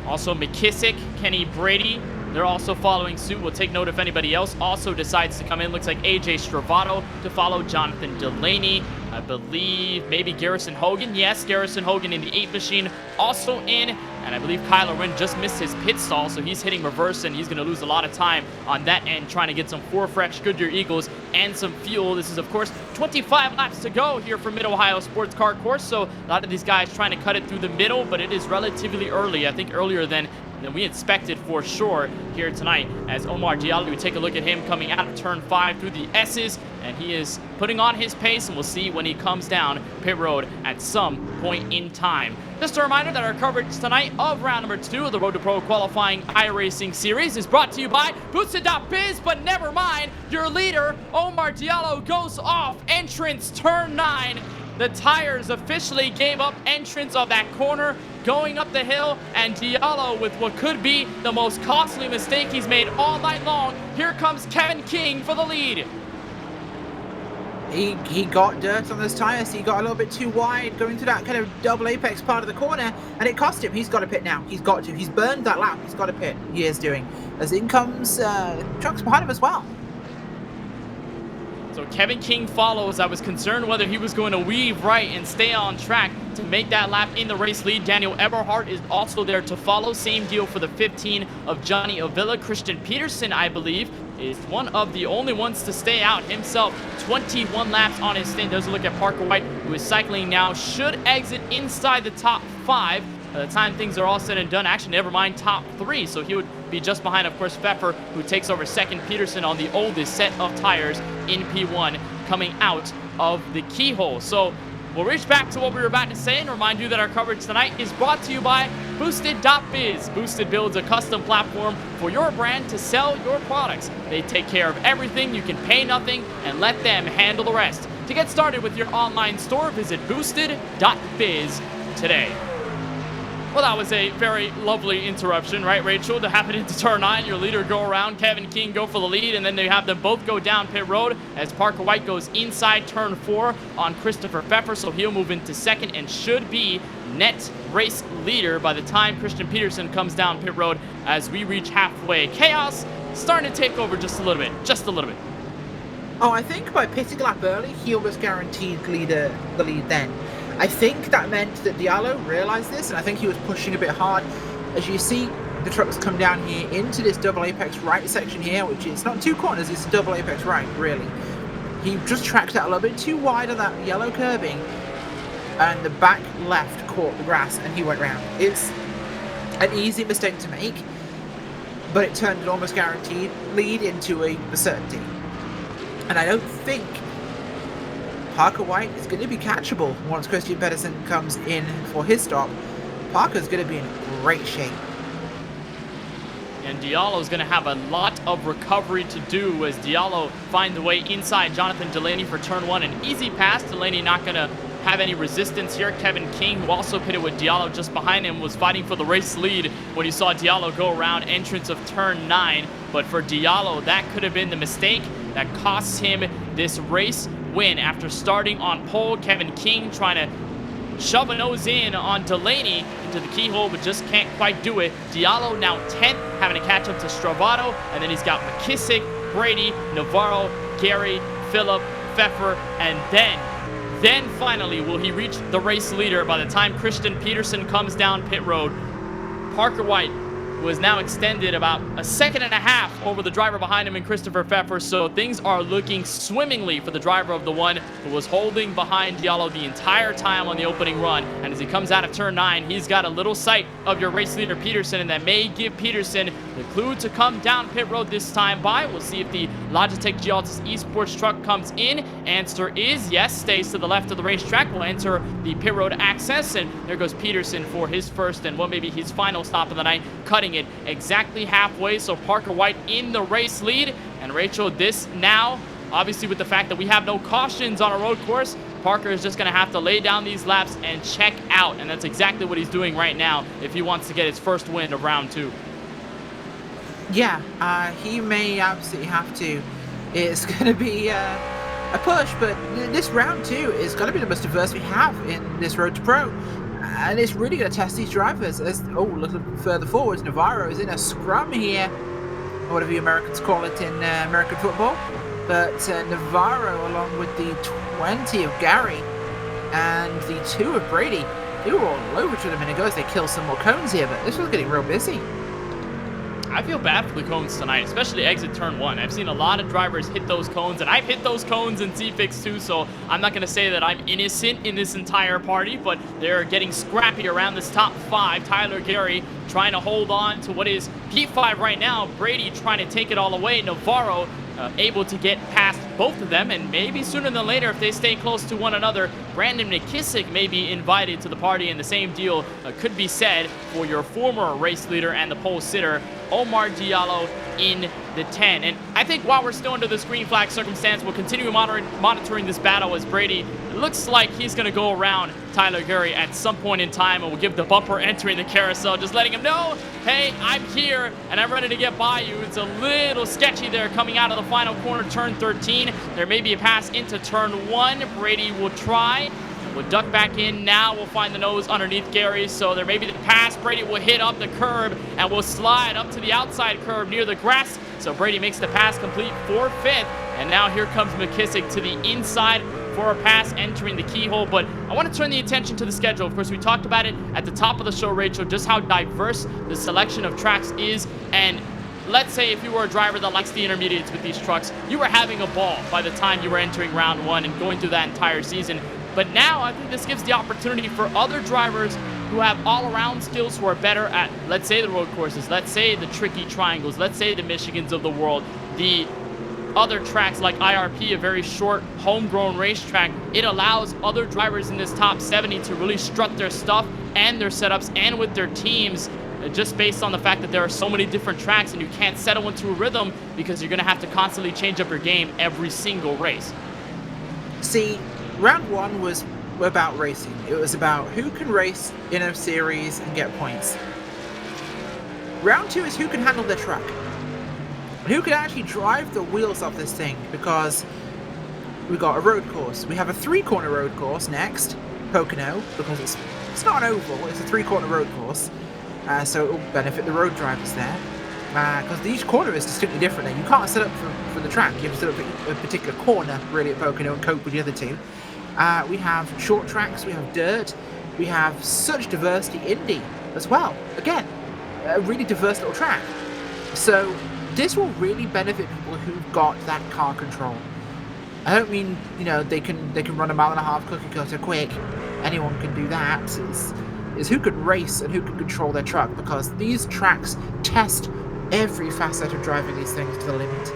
Also McKissick, Kenny Brady, they're also following suit. We'll take note if anybody else also decides to come in. Looks like AJ Stravato to follow Jonathan Delaney. I believe maybe Garrison Hogan. Yes, Garrison Hogan in the 8 machine also in. And I believe Kylo Ren just missed his pit stall, so he's hitting reverse, and he's going to lose a lot of time on that end trying to get some 4 fresh Goodyear Eagles and some fuel. This is, of course, 25 laps to go here for Mid-Ohio Sports Car Course, so a lot of these guys trying to cut it through the middle, but it is relatively early. I think earlier than we expected for sure here tonight, as Omar Diallo, we take a look at him coming out of turn 5 through the S's, and he is putting on his pace, and we'll see when he comes down pit road at some point in time. Just a reminder that our coverage tonight of round number 2 of the Road to Pro qualifying iRacing series is brought to you by Boosted.biz, but never mind, your leader, Omar Diallo, goes off entrance turn 9. The tires officially gave up entrance of that corner going up the hill, and Diallo with what could be the most costly mistake he's made all night long. Here comes Kevin King for the lead. He got dirt on those tires. He got a little bit too wide going through that kind of double apex part of the corner, and it cost him. He's got to pit now. He's got to. He's burned that lap. He's got to pit. He is doing. As in comes trucks behind him as well. So Kevin King follows. I was concerned whether he was going to weave right and stay on track to make that lap in the race lead. Daniel Eberhardt is also there to follow. Same deal for the 15 of Johnny Avila. Christian Peterson, I believe, is one of the only ones to stay out himself. 21 laps on his stint. There's a look at Parker White, who is cycling now. Should exit inside the top 5 by the time things are all said and done. Actually, never mind, top 3. So he would be just behind, of course, Pfeffer, who takes over second. Peterson on the oldest set of tires in P1 coming out of the keyhole. So we'll reach back to what we were about to say and remind you that our coverage tonight is brought to you by Boosted.biz. Boosted builds a custom platform for your brand to sell your products. They take care of everything. You can pay nothing and let them handle the rest. To get started with your online store, visit Boosted.biz today. Well, that was a very lovely interruption, right, Rachel? To happen into turn 9, your leader go around, Kevin King go for the lead, and then they have them both go down pit road as Parker White goes inside turn 4 on Christopher Pfeffer, so he'll move into second and should be net race leader by the time Christian Peterson comes down pit road as we reach halfway. Chaos starting to take over just a little bit, Oh, I think by pitting a lap early, he was guaranteed the lead then. I think that meant that Diallo realized this, and I think he was pushing a bit hard. As you see, the trucks come down here into this double apex right section here, which is not 2 corners, it's double apex right, really. He just tracked out a little bit too wide on that yellow curbing, and the back left caught the grass, and he went round. It's an easy mistake to make, but it turned an almost guaranteed lead into a certainty. And I don't think Parker White is going to be catchable once Christian Peterson comes in for his stop. Parker's going to be in great shape. And Diallo's going to have a lot of recovery to do as Diallo finds the way inside Jonathan Delaney for turn 1. An easy pass. Delaney not going to have any resistance here. Kevin King, who also pitted with Diallo just behind him, was fighting for the race lead when he saw Diallo go around entrance of turn 9. But for Diallo, that could have been the mistake that costs him this race win. After starting on pole, Kevin King trying to shove a nose in on Delaney into the keyhole, but just can't quite do it. Diallo now 10th, having to catch up to Stravato, and then he's got McKissick, Brady, Navarro, Gary, Phillip, Pfeffer, and then finally will he reach the race leader by the time Christian Peterson comes down pit road. Parker White was now extended about a second and a half over the driver behind him in Christopher Pfeffer, so things are looking swimmingly for the driver of the one who was holding behind Diallo the entire time on the opening run. And as he comes out of turn 9, he's got a little sight of your race leader Peterson, and that may give Peterson the clue to come down pit road this time by. We'll see if the Logitech Gialtis Esports truck comes in. Answer is yes, stays to the left of the racetrack. Will enter the pit road access, and there goes Peterson for his first and what may be his final stop of the night, cutting it exactly halfway. So Parker White in the race lead. And Rachel, this now, obviously with the fact that we have no cautions on a road course, Parker is just going to have to lay down these laps and check out. And that's exactly what he's doing right now if he wants to get his first win of round 2. Yeah, he may absolutely have to. It's going to be a push, but this round 2 is going to be the most diverse we have in this Road to Pro. And it's really going to test these drivers. Looking further forwards, Navarro is in a scrum here, or whatever you Americans call it in American football. But Navarro, along with the 20 of Gary and the 2 of Brady, they were all over to them, and it goes. They kill some more cones here, but this was getting real busy. I feel bad for the cones tonight, especially exit turn 1. I've seen a lot of drivers hit those cones, and I've hit those cones in C-Fix too, so I'm not going to say that I'm innocent in this entire party, but they're getting scrappy around this top 5. Tyler Gary trying to hold on to what is P5 right now. Brady trying to take it all away. Navarro able to get past both of them, and maybe sooner than later, if they stay close to one another, Brandon McKissick may be invited to the party, and the same deal could be said for your former race leader and the pole sitter, Omar Diallo, in the 10. And I think while we're still under this green flag circumstance, we'll continue monitoring this battle as Brady, it looks like he's going to go around Tyler Gary at some point in time, and we'll give the bumper entering the carousel, just letting him know, hey, I'm here, and I'm ready to get by you. It's a little sketchy there coming out of the final corner, turn 13. There may be a pass into turn 1. Brady will try. We'll duck back in now. We'll find the nose underneath Gary. So there may be the pass. Brady will hit up the curb and will slide up to the outside curb near the grass. So Brady makes the pass complete for 5th. And now here comes McKissick to the inside for a pass entering the keyhole. But I want to turn the attention to the schedule. Of course, we talked about it at the top of the show, Rachel, just how diverse the selection of tracks is. And let's say if you were a driver that likes the intermediates with these trucks, you were having a ball by the time you were entering round 1 and going through that entire season. But now I think this gives the opportunity for other drivers who have all-around skills, who are better at, let's say, the road courses, let's say the tricky triangles, let's say the Michigans of the world, the other tracks like IRP, a very short homegrown racetrack. It allows other drivers in this top 70 to really strut their stuff and their setups and with their teams, just based on the fact that there are so many different tracks and you can't settle into a rhythm because you're going to have to constantly change up your game every single race. See, round 1 was about racing. It was about who can race in a series and get points. Round 2 is who can handle their truck. Who can actually drive the wheels of this thing, because we've got a road course. We have a 3-corner road course next, Pocono, because it's not an oval, it's a 3-corner road course. So it will benefit the road drivers there. Because each corner is distinctly different, and you can't set up for the track. You have to set up a particular corner, really, at Pocono and cope with the other 2. We have short tracks, we have dirt, we have such diversity. Indy as well. Again, a really diverse little track. So this will really benefit people who've got that car control. I don't mean, they can run a 1.5-mile cookie cutter quick. Anyone can do that. It's who can race and who can control their truck, because these tracks test every facet of driving these things to the limit.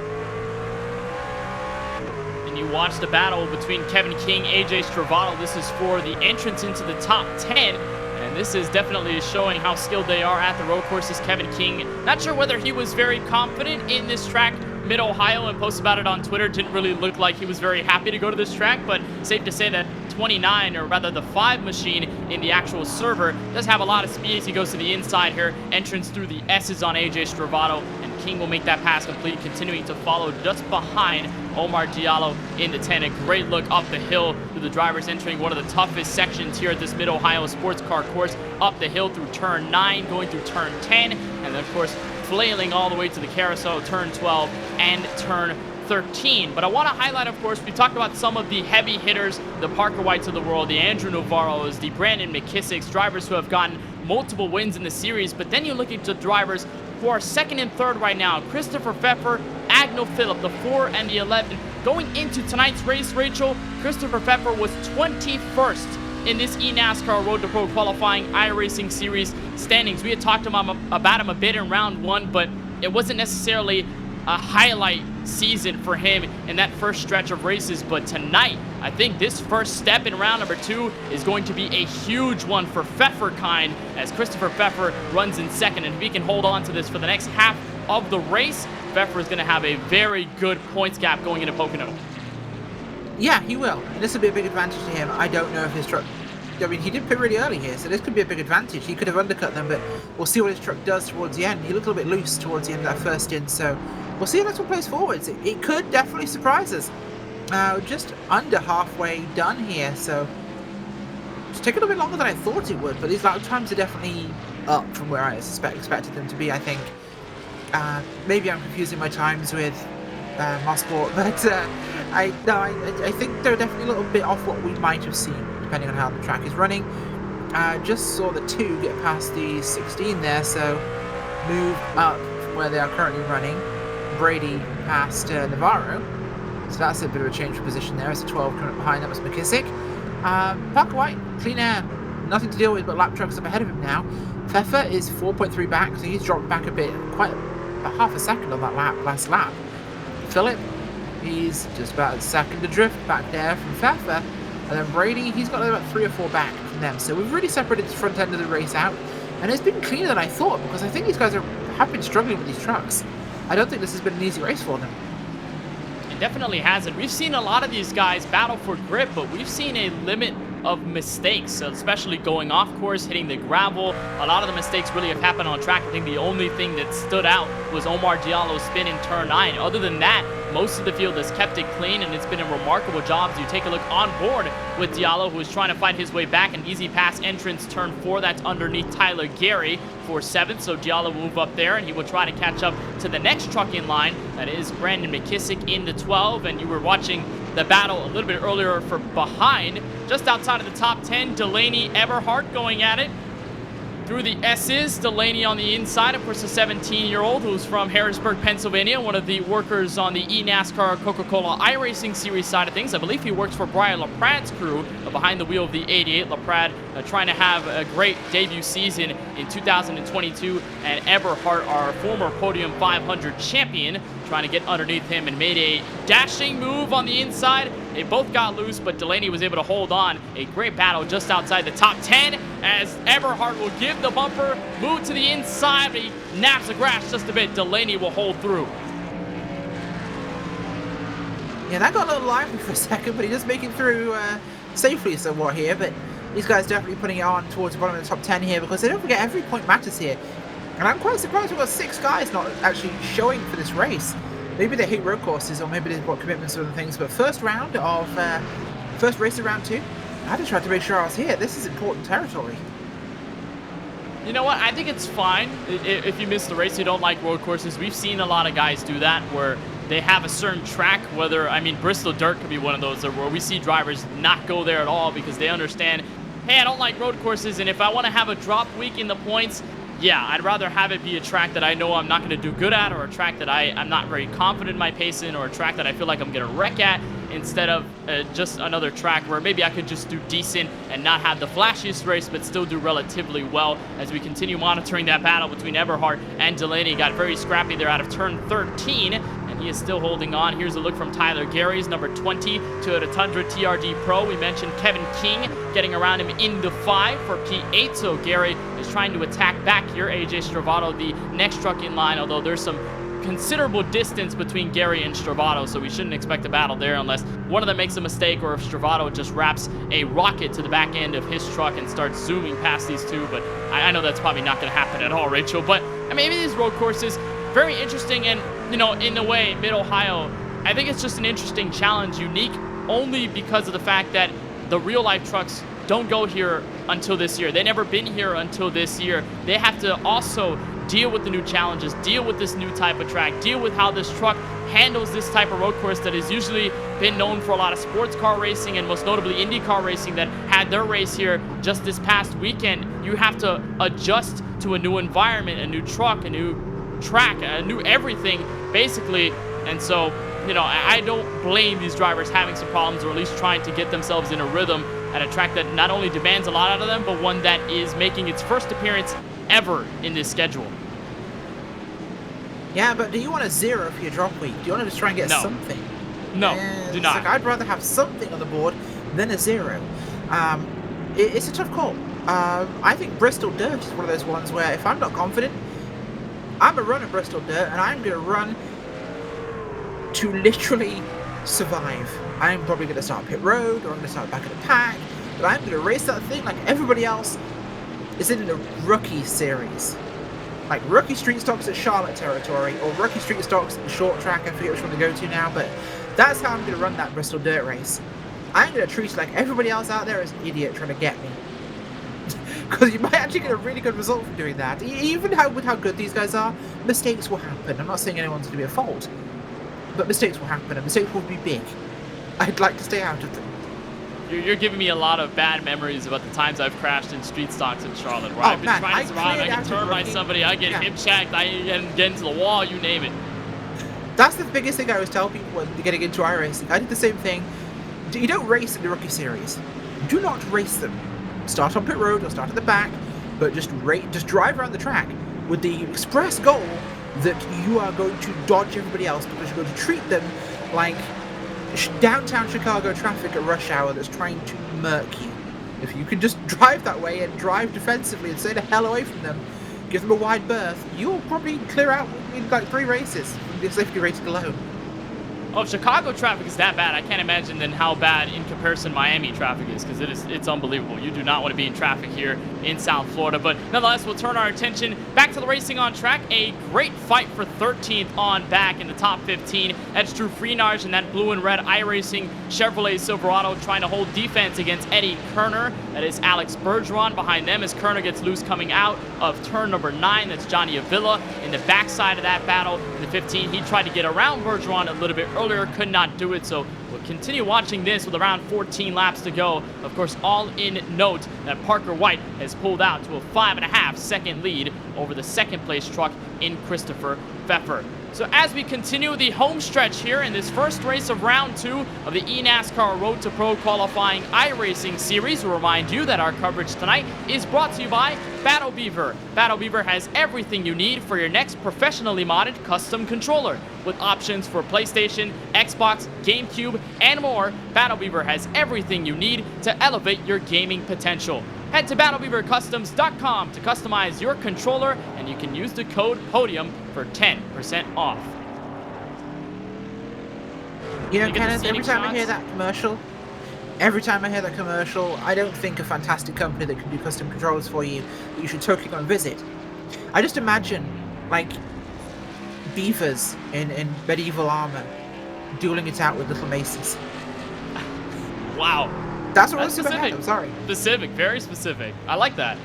And you watch the battle between Kevin King, AJ Stravato. This is for the entrance into the top 10. And this is definitely showing how skilled they are at the road courses. Kevin King, not sure whether he was very confident in this track, Mid-Ohio, and posted about it on Twitter. Didn't really look like he was very happy to go to this track, but safe to say that 29, or rather the 5 machine in the actual server, does have a lot of speed as he goes to the inside here. Entrance through the S's on AJ Stravato, and King will make that pass complete, continuing to follow just behind Omar Diallo in the 10. A great look up the hill through the drivers entering one of the toughest sections here at this Mid-Ohio sports car course. Up the hill through turn 9, going through turn 10, and then, of course, flailing all the way to the carousel, turn 12 and turn 13. But I want to highlight, of course, we talked about some of the heavy hitters, the Parker Whites of the world, the Andrew Navarros, the Brandon McKissicks, drivers who have gotten multiple wins in the series. But then you look at the drivers who are second and third right now. Christopher Pfeffer, Agno Phillip, the 4 and the 11. Going into tonight's race, Rachel, Christopher Pfeffer was 21st in this eNASCAR Road to Pro qualifying iRacing series standings. We had talked about him a bit in round 1, but it wasn't necessarily a highlight season for him in that first stretch of races. But tonight, I think this first step in round number 2 is going to be a huge one for Pfeffer kind, as Christopher Pfeffer runs in second. And if he can hold on to this for the next half of the race, Pfeffer is going to have a very good points gap going into Pocono. Yeah, he will. And this will be a big advantage to him. I don't know if his truck... I mean, he did pit really early here, so this could be a big advantage. He could have undercut them, but we'll see what his truck does towards the end. He looked a little bit loose towards the end of that first stint, so we'll see how this one plays forwards. It could definitely surprise us. Just under halfway done here, so it's taken a bit longer than I thought it would, but these lap times are definitely up from where I expected them to be, I think. Maybe I'm confusing my times with Mosport, but I think they're definitely a little bit off what we might have seen, depending on how the track is running. Just saw the 2 get past the 16 there, so move up from where they are currently running. Brady past Navarro, so that's a bit of a change of position there. As the 12 coming up behind, that was McKissick. Parker White, clean air, nothing to deal with, but lap trucks up ahead of him now. Pfeffer is 4.3 back, so he's dropped back a bit, quite about half a second on that last lap. Phillip, he's just about a second adrift back there from Pfeffer. And then Brady, he's got about 3 or 4 back from them. So we've really separated the front end of the race out. And it's been cleaner than I thought, because I think these guys have been struggling with these trucks. I don't think this has been an easy race for them. It definitely hasn't. We've seen a lot of these guys battle for grip, but we've seen a limit of mistakes, especially going off course, hitting the gravel. A lot of the mistakes really have happened on track. I think the only thing that stood out was Omar Diallo's spin in turn 9. Other than that, most of the field has kept it clean, and it's been a remarkable job. As you take a look on board with Diallo, who is trying to fight his way back. An easy pass entrance, turn 4. That's underneath Tyler Gary for 7th. So Diallo will move up there, and he will try to catch up to the next truck in line. That is Brandon McKissick in the 12. And you were watching the battle a little bit earlier for behind. Just outside of the top 10, Delaney Eberhardt going at it through the S's. Delaney on the inside, of course, a 17-year-old who's from Harrisburg, Pennsylvania, one of the workers on the eNASCAR Coca-Cola iRacing Series side of things. I believe he works for Brian LaPrad's crew behind the wheel of the 88. LaPrade trying to have a great debut season in 2022, and Eberhardt, our former Podium 500 champion, trying to get underneath him and made a dashing move on the inside. They both got loose, but Delaney was able to hold on. A great battle just outside the top 10 as Eberhardt will give the bumper, move to the inside, but he naps the grass just a bit. Delaney will hold through. Yeah, that got a little lively for a second, but he does make it through safely somewhat here. But these guys definitely putting it on towards the bottom of the top 10 here, because they don't forget every point matters here. And I'm quite surprised we've got 6 guys not actually showing for this race. Maybe they hate road courses, or maybe they've got commitments or other things. But first race of round 2, I just tried to make sure I was here. This is important territory. You know what? I think it's fine if you miss the race, you don't like road courses. We've seen a lot of guys do that, where they have a certain track, Bristol Dirt could be one of those where we see drivers not go there at all because they understand, hey, I don't like road courses, and if I want to have a drop week in the points, yeah, I'd rather have it be a track that I know I'm not going to do good at, or a track that I'm not very confident in my pace in, or a track that I feel like I'm going to wreck at, instead of just another track where maybe I could just do decent and not have the flashiest race, but still do relatively well. As we continue monitoring that battle between Eberhardt and Delaney, got very scrappy there out of turn 13, and he is still holding on. Here's a look from Tyler Gary's number 20 Toyota Tundra TRD Pro. We mentioned Kevin King getting around him in the 5 for P8, so Gary is trying to attack back here. AJ Stravato, the next truck in line, although there's some considerable distance between Gary and Stravato, so we shouldn't expect a battle there unless one of them makes a mistake, or if Stravato just wraps a rocket to the back end of his truck and starts zooming past these two. But I know that's probably not going to happen at all, Rachel. But maybe these road courses, very interesting. And, you know, in a way, Mid-Ohio, I think it's just an interesting challenge, unique only because of the fact that the real-life trucks don't go here until this year. They've never been here until this year. They have to also deal with the new challenges, deal with this new type of track, deal with how this truck handles this type of road course that has usually been known for a lot of sports car racing and most notably IndyCar racing that had their race here just this past weekend. You have to adjust to a new environment, a new truck, a new track, a new everything, basically. And so, you know, I don't blame these drivers having some problems or at least trying to get themselves in a rhythm at a track that not only demands a lot out of them, but one that is making its first appearance ever in this schedule. Yeah, but do you want a 0 for your drop week? Do you want to just try and get something? No, do not. Like, I'd rather have something on the board than a 0. It's a tough call. I think Bristol Dirt is one of those ones where if I'm not confident, I'm going to run at Bristol Dirt, and I'm going to run to literally survive. I'm probably going to start pit road, or I'm going to start back of the pack, but I'm going to race that thing like everybody else is in the rookie series. Like rookie street stocks at Charlotte territory, or rookie street stocks at the short track, I forget which one to go to now, but that's how I'm going to run that Bristol Dirt race. I'm going to treat it like everybody else out there is an idiot trying to get me. Because you might actually get a really good result from doing that. Even with how good these guys are, mistakes will happen. I'm not saying anyone's going to be at fault, but mistakes will happen, and mistakes will be big. I'd like to stay out of them. You're giving me a lot of bad memories about the times I've crashed in street stocks in Charlotte, where I've been trying to survive, I get turned by somebody, I get hip checked, I get into the wall, you name it. That's the biggest thing I always tell people when they're getting into iRacing. I did the same thing. You don't race in the rookie series. Do not race them. Start on pit road or start at the back, but just drive around the track with the express goal that you are going to dodge everybody else because you're going to treat them like downtown Chicago traffic at rush hour that's trying to murk you. If you can just drive that way and drive defensively and stay the hell away from them, give them a wide berth, you'll probably clear out in like 3 races from the safety rating alone. Oh, if Chicago traffic is that bad, I can't imagine then how bad in comparison Miami traffic is, because it's unbelievable. You do not want to be in traffic here in South Florida. But nonetheless, we'll turn our attention back to the racing on track. A great fight for 13th on back in the top 15. That's Drew Freenage and that blue and red iRacing Chevrolet Silverado trying to hold defense against Eddie Kerner. That is Alex Bergeron behind them as Kerner gets loose coming out of turn number 9. That's Johnny Avila in the backside of that battle. In the 15, he tried to get around Bergeron a little bit earlier, could not do it, so we'll continue watching this with around 14 laps to go. Of course, all in note that Parker White has pulled out to a 5.5 second lead over the second place truck in Christopher Pfeffer. So as we continue the home stretch here in this first race of round 2 of the eNASCAR Road to Pro qualifying iRacing series, we'll remind you that our coverage tonight is brought to you by Battle Beaver. Battle Beaver has everything you need for your next professionally modded custom controller. With options for PlayStation, Xbox, GameCube, and more, Battle Beaver has everything you need to elevate your gaming potential. Head to BattleBeaverCustoms.com to customize your controller, and you can use the code PODIUM for 10% off. You know, Kenneth, every time I hear that commercial, I don't think a fantastic company that can do custom controllers for you that you should totally go and visit. I just imagine, like, beavers in medieval armor dueling it out with little maces. Wow. That's what was in my head, I'm sorry. Specific, very specific. I like that.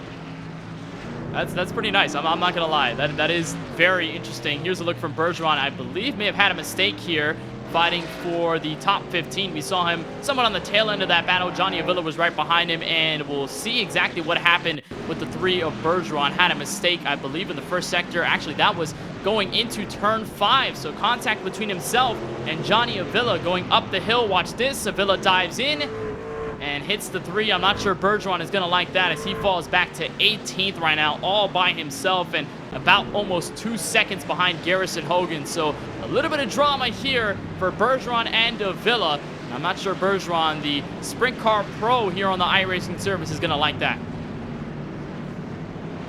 That's pretty nice. I'm not gonna lie. That is very interesting. Here's a look from Bergeron. I believe may have had a mistake here, fighting for the top 15. We saw him somewhat on the tail end of that battle. Johnny Avila was right behind him, and we'll see exactly what happened with the 3 of Bergeron. Had a mistake, I believe, in the first sector. Actually, that was going into turn 5. So contact between himself and Johnny Avila going up the hill. Watch this. Avila dives in and hits the 3. I'm not sure Bergeron is going to like that as he falls back to 18th right now, all by himself and about almost 2 seconds behind Garrison Hogan. So a little bit of drama here for Bergeron and Avila. I'm not sure Bergeron, the Sprint Car Pro here on the iRacing service, is going to like that.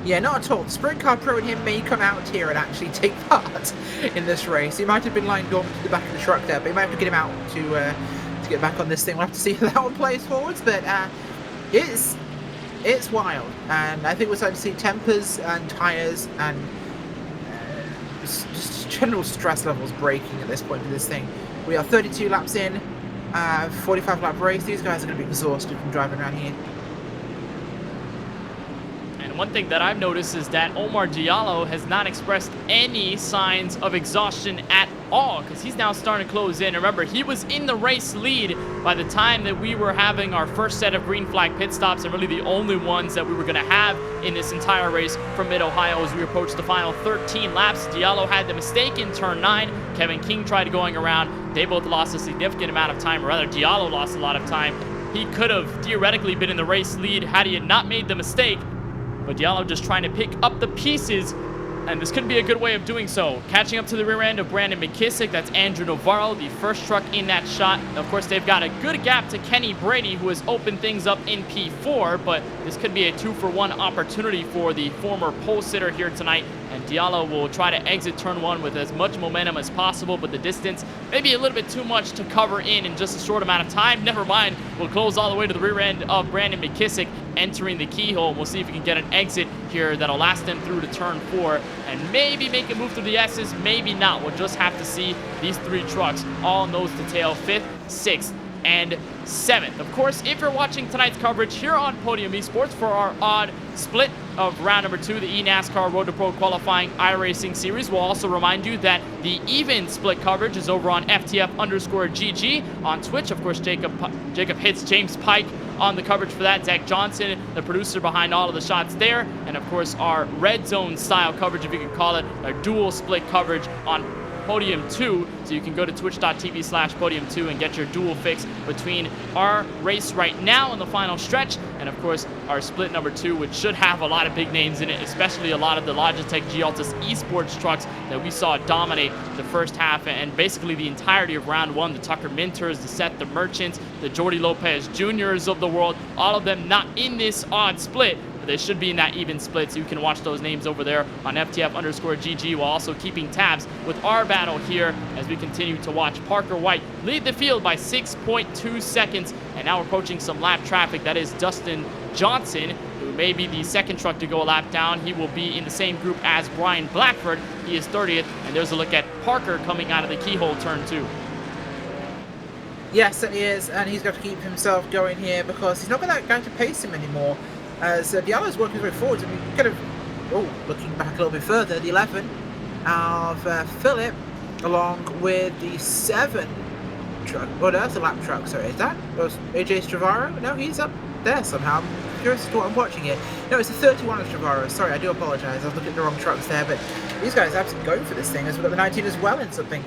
Yeah, not at all. The Sprint Car Pro and him may come out here and actually take part in this race. He might have been lying dormant to the back of the truck there, but he might have to get him out to get back on this thing. We'll have to see how that one plays forwards, but it's wild, and I think we're starting to see tempers and tires and just general stress levels breaking at this point for this thing. We are 32 laps in, 45 lap race. These guys are going to be exhausted from driving around here. And one thing that I've noticed is that Omar Diallo has not expressed any signs of exhaustion at all, because he's now starting to close in. Remember, he was in the race lead by the time that we were having our first set of green flag pit stops, and really the only ones that we were going to have in this entire race from Mid-Ohio as we approached the final 13 laps. Diallo had the mistake in turn 9. Kevin King tried going around. They both lost a significant amount of time, or rather Diallo lost a lot of time. He could have theoretically been in the race lead had he not made the mistake, but Diallo just trying to pick up the pieces, and this could be a good way of doing so. Catching up to the rear end of Brandon McKissick, that's Andrew Navarro, the first truck in that shot. Of course, they've got a good gap to Kenny Brady, who has opened things up in P4, but this could be a 2-for-1 opportunity for the former pole sitter here tonight, and Diallo will try to exit turn 1 with as much momentum as possible, but the distance maybe a little bit too much to cover in just a short amount of time. Never mind, we'll close all the way to the rear end of Brandon McKissick, entering the keyhole. We'll see if we can get an exit here that'll last them through to turn 4 and maybe make a move through the S's, maybe not. We'll just have to see. These 3 trucks all nose to tail, 5th, 6th, and 7th. Of course, if you're watching tonight's coverage here on Podium Esports for our odd split of round number 2, the eNASCAR Road to Pro qualifying iRacing series, we'll also remind you that the even split coverage is over on FTF_GG on Twitch. Of course, Jacob hits James Pike on the coverage for that. Zach Johnson, the producer behind all of the shots there. And of course, our red zone style coverage, if you could call it, a dual split coverage on Podium 2, so you can go to twitch.tv/Podium2 and get your dual fix between our race right now in the final stretch and of course our split number 2, which should have a lot of big names in it, especially a lot of the Logitech G-Altus esports trucks that we saw dominate the first half and basically the entirety of round 1. The Tucker Minters, the Seth the Merchants, the Jordy Lopez Juniors of the world, all of them not in this odd split, but they should be in that even split, so you can watch those names over there on FTF_GG while also keeping tabs with our battle here as we continue to watch Parker White lead the field by 6.2 seconds, and now approaching some lap traffic. That is Dustin Johnson, who may be the second truck to go a lap down. He will be in the same group as Brian Blackford. He is 30th, and there's a look at Parker coming out of the keyhole turn 2. Yes, and he is, and he's got to keep himself going here because he's not going to pace him anymore. As Diallo's working his way forwards, and we kind of, looking back a little bit further, the 11 of Philip, along with the 7 truck. Oh, that's a lap truck, sorry, is that? Was AJ Stravaro? No, he's up there somehow. I'm curious as to what I'm watching here. No, it's the 31 of Stravaro. Sorry, I do apologize. I was looking at the wrong trucks there, but these guys are absolutely going for this thing, as we've got the 19 as well in something.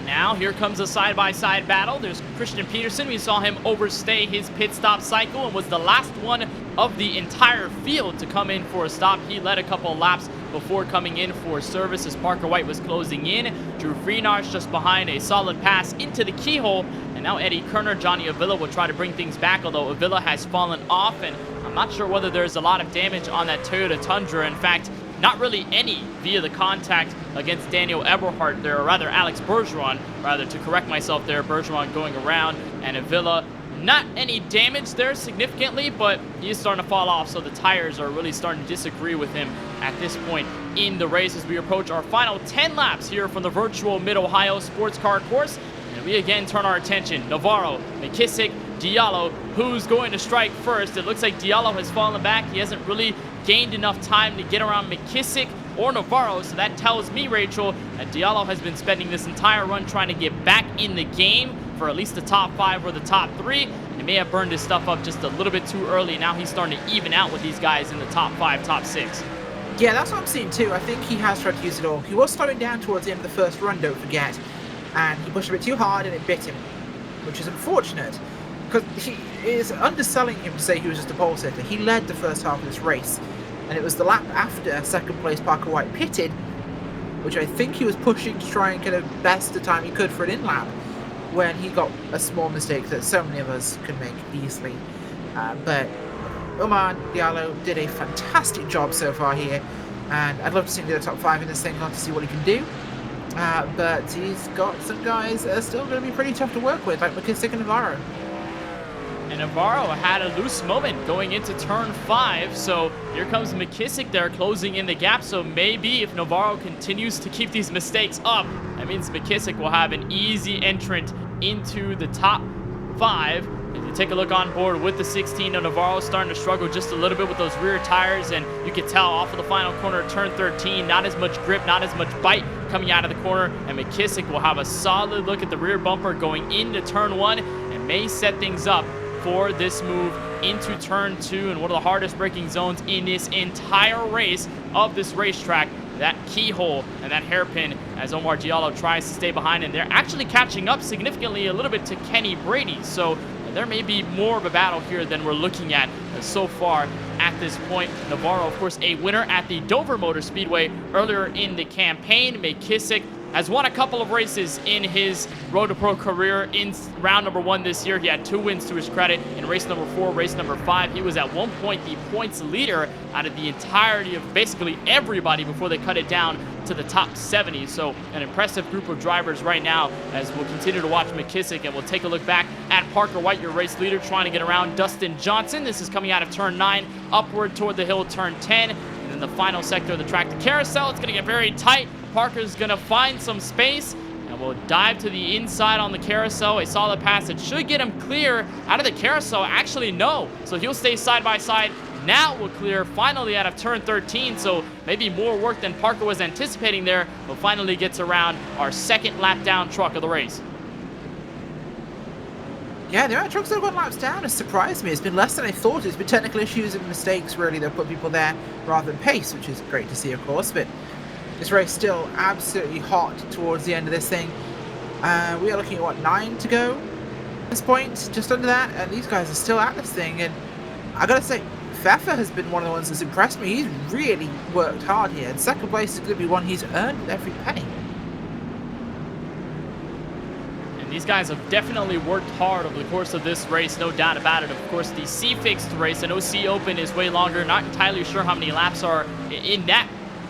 Now, here comes a side-by-side battle. There's Christian Peterson. We saw him overstay his pit stop cycle and was the last one of the entire field to come in for a stop. He led a couple laps before coming in for service as Parker White was closing in. Drew Freenar's just behind, a solid pass into the keyhole. And now Eddie Kerner, Johnny Avila will try to bring things back, although Avila has fallen off, and I'm not sure whether there's a lot of damage on that Toyota Tundra. In fact, not really any via the contact against Daniel Eberhardt there, or rather Alex Bergeron, rather, to correct myself there. Bergeron going around, and Avila, not any damage there significantly, but he is starting to fall off, so the tires are really starting to disagree with him at this point in the race as we approach our final 10 laps here from the virtual Mid-Ohio Sports Car Course. And we again turn our attention. Navarro, McKissick, Diallo, who's going to strike first. It looks like Diallo has fallen back. He hasn't really gained enough time to get around McKissick or Navarro, so that tells me, Rachel, that Diallo has been spending this entire run trying to get back in the game for at least the top 5 or the top 3, and he may have burned his stuff up just a little bit too early. Now he's starting to even out with these guys in the top 5, top 6. Yeah, that's what I'm seeing too. I think he has tried to use it all. He was slowing down towards the end of the first run, don't forget, and he pushed a bit too hard and it bit him, which is unfortunate because he is underselling him to say he was just a pole sitter. He led the first half of this race, and it was the lap after second place Parker White pitted, which I think he was pushing to try and kind of best the time he could for an in-lap, when he got a small mistake that so many of us could make easily. But Omar Diallo did a fantastic job so far here, and I'd love to see him do the top 5 in this thing, not to see what he can do. But he's got some guys that are still going to be pretty tough to work with, like McKissick and Navarro. And Navarro had a loose moment going into turn 5, so here comes McKissick there closing in the gap. So maybe if Navarro continues to keep these mistakes up, that means McKissick will have an easy entrant into the top 5. If you take a look on board with the 16, Navarro starting to struggle just a little bit with those rear tires, and you can tell off of the final corner of turn 13, not as much grip, not as much bite coming out of the corner, and McKissick will have a solid look at the rear bumper going into turn 1 and may set things up for this move into turn 2 and one of the hardest braking zones in this entire race of this racetrack. That keyhole and that hairpin as Omar Diallo tries to stay behind, and they're actually catching up significantly a little bit to Kenny Brady. So there may be more of a battle here than we're looking at so far at this point. Navarro, of course, a winner at the Dover Motor Speedway earlier in the campaign. McKissick has won a couple of races in his Road to Pro career. In round number 1 this year, he had 2 wins to his credit. In race number 4, race number 5, he was at one point the points leader out of the entirety of basically everybody before they cut it down to the top 70. So an impressive group of drivers right now as we'll continue to watch McKissick, and we'll take a look back at Parker White, your race leader, trying to get around Dustin Johnson. This is coming out of turn 9, upward toward the hill, turn 10. And then the final sector of the track, the carousel, it's going to get very tight. Parker's going to find some space, and we'll dive to the inside on the carousel. A solid pass that should get him clear out of the carousel. Actually, no. So he'll stay side by side. Now we'll clear finally out of turn 13. So maybe more work than Parker was anticipating there, but finally gets around our second lap down truck of the race. Yeah, the amount of trucks that have got laps down has surprised me. It's been less than I thought. It's been technical issues and mistakes, really, that put people there rather than pace, which is great to see, of course. But this race still absolutely hot towards the end of this thing. We are looking at, what, 9 to go at this point? Just under that. And these guys are still at this thing. And I gotta say, Pfeffer has been one of the ones that's impressed me. He's really worked hard here. And second place is going to be one he's earned with every penny. These guys have definitely worked hard over the course of this race, no doubt about it. Of course, the C-Fixed race, an OC Open, is way longer. Not entirely sure how many laps are in that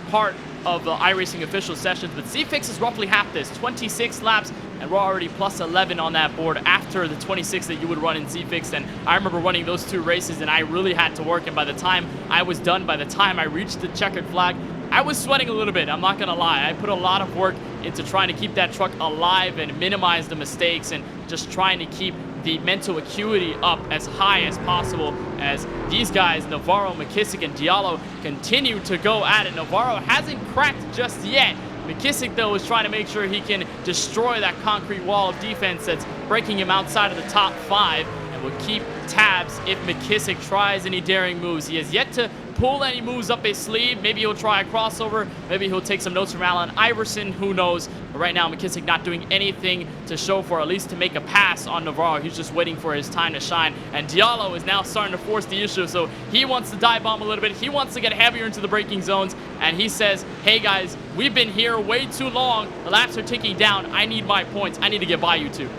part of the iRacing official sessions, but C-Fix is roughly half this, 26 laps, and we're already plus 11 on that board after the 26 that you would run in C-Fixed. And I remember running those 2 races, and I really had to work, and by the time I was done, by the time I reached the checkered flag, I was sweating a little bit, I'm not gonna lie. I put a lot of work into trying to keep that truck alive and minimize the mistakes, and just trying to keep the mental acuity up as high as possible as these guys, Navarro, McKissick, and Diallo, continue to go at it. Navarro hasn't cracked just yet. McKissick, though, is trying to make sure he can destroy that concrete wall of defense that's breaking him outside of the top 5, and will keep tabs if McKissick tries any daring moves. He has yet to pull any moves up his sleeve. Maybe he'll try a crossover. Maybe he'll take some notes from Allen Iverson. Who knows? But right now, McKissick not doing anything to show for, at least to make a pass on Navarro. He's just waiting for his time to shine. And Diallo is now starting to force the issue. So he wants to dive bomb a little bit. He wants to get heavier into the braking zones. And he says, hey guys, we've been here way too long. The laps are ticking down. I need my points. I need to get by you two.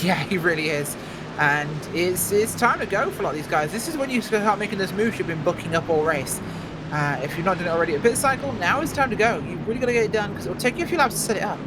Yeah, he really is. And it's time to go for a lot of these guys. This is when you start making those moves you've been booking up all race. If you've not done it already at pit cycle, now is time to go. You've really got to get it done because it'll take you a few laps to set it up.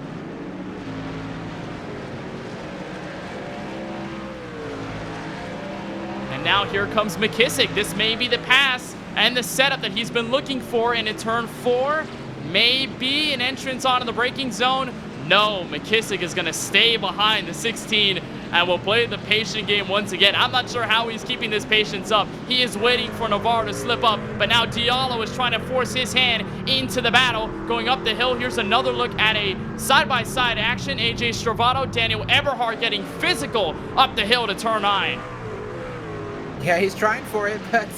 And now here comes McKissick. This may be the pass and the setup that he's been looking for in a turn 4. Maybe an entrance onto the braking zone. No, McKissick is going to stay behind the 16 and will play the patient game once again. I'm not sure how he's keeping this patience up. He is waiting for Navarro to slip up, but now Diallo is trying to force his hand into the battle. Going up the hill, here's another look at a side-by-side action. AJ Stravato, Daniel Eberhard getting physical up the hill to turn 9. Yeah, he's trying for it, but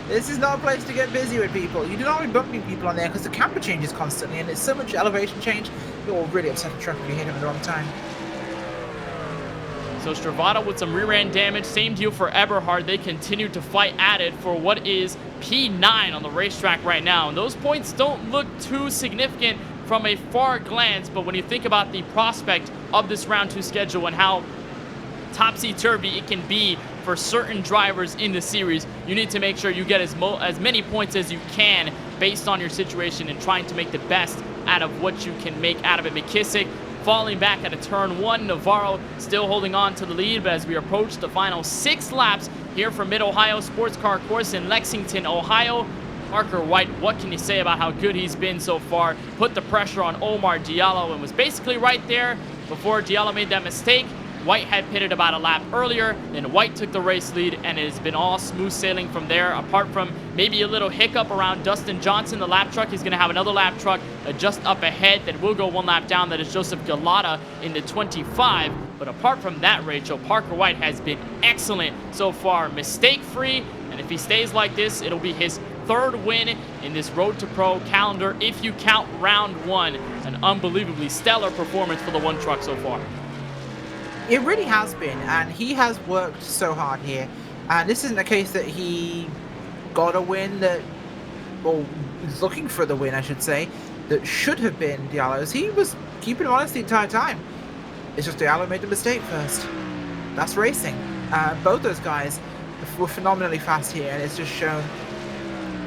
this is not a place to get busy with people. You do not want to be bumping people on there because the camber changes constantly, and it's so much elevation change, it will really upset the truck if you hit him at the wrong time. So Stravato with some rear end damage. Same deal for Eberhard. They continue to fight at it for what is P9 on the racetrack right now. And those points don't look too significant from a far glance, but when you think about the prospect of this round 2 schedule and how topsy-turvy it can be for certain drivers in the series, you need to make sure you get as many points as you can based on your situation and trying to make the best out of what you can make out of it. McKissick falling back at a turn 1. Navarro still holding on to the lead, but as we approach the final 6 laps here from Mid-Ohio Sports Car Course in Lexington, Ohio, Parker White, what can you say about how good he's been so far? Put the pressure on Omar Diallo and was basically right there before Diallo made that mistake. White had pitted about a lap earlier, then White took the race lead, and it has been all smooth sailing from there. Apart from maybe a little hiccup around Dustin Johnson, the lap truck, he's going to have another lap truck just up ahead that will go 1 lap down. That is Joseph Galata in the 25. But apart from that, Rachel, Parker White has been excellent so far, mistake-free, and if he stays like this, it'll be his 3rd win in this Road to Pro calendar if you count round 1. An unbelievably stellar performance for the 1 truck so far. It really has been, and he has worked so hard here. And this isn't a case that he got a win that, or is looking for the win, I should say, that should have been Diallo's. He was keeping him honest the entire time. It's just Diallo made the mistake first. That's racing. Both those guys were phenomenally fast here, and it's just shown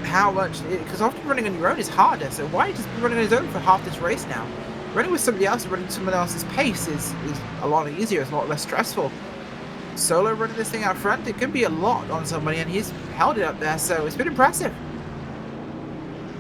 how much, because often running on your own is harder. So why just be running on his own for half this race now? Running with somebody else, running someone else's pace is a lot easier, it's a lot less stressful. Solo running this thing out front, it can be a lot on somebody, and he's held it up there, so it's been impressive.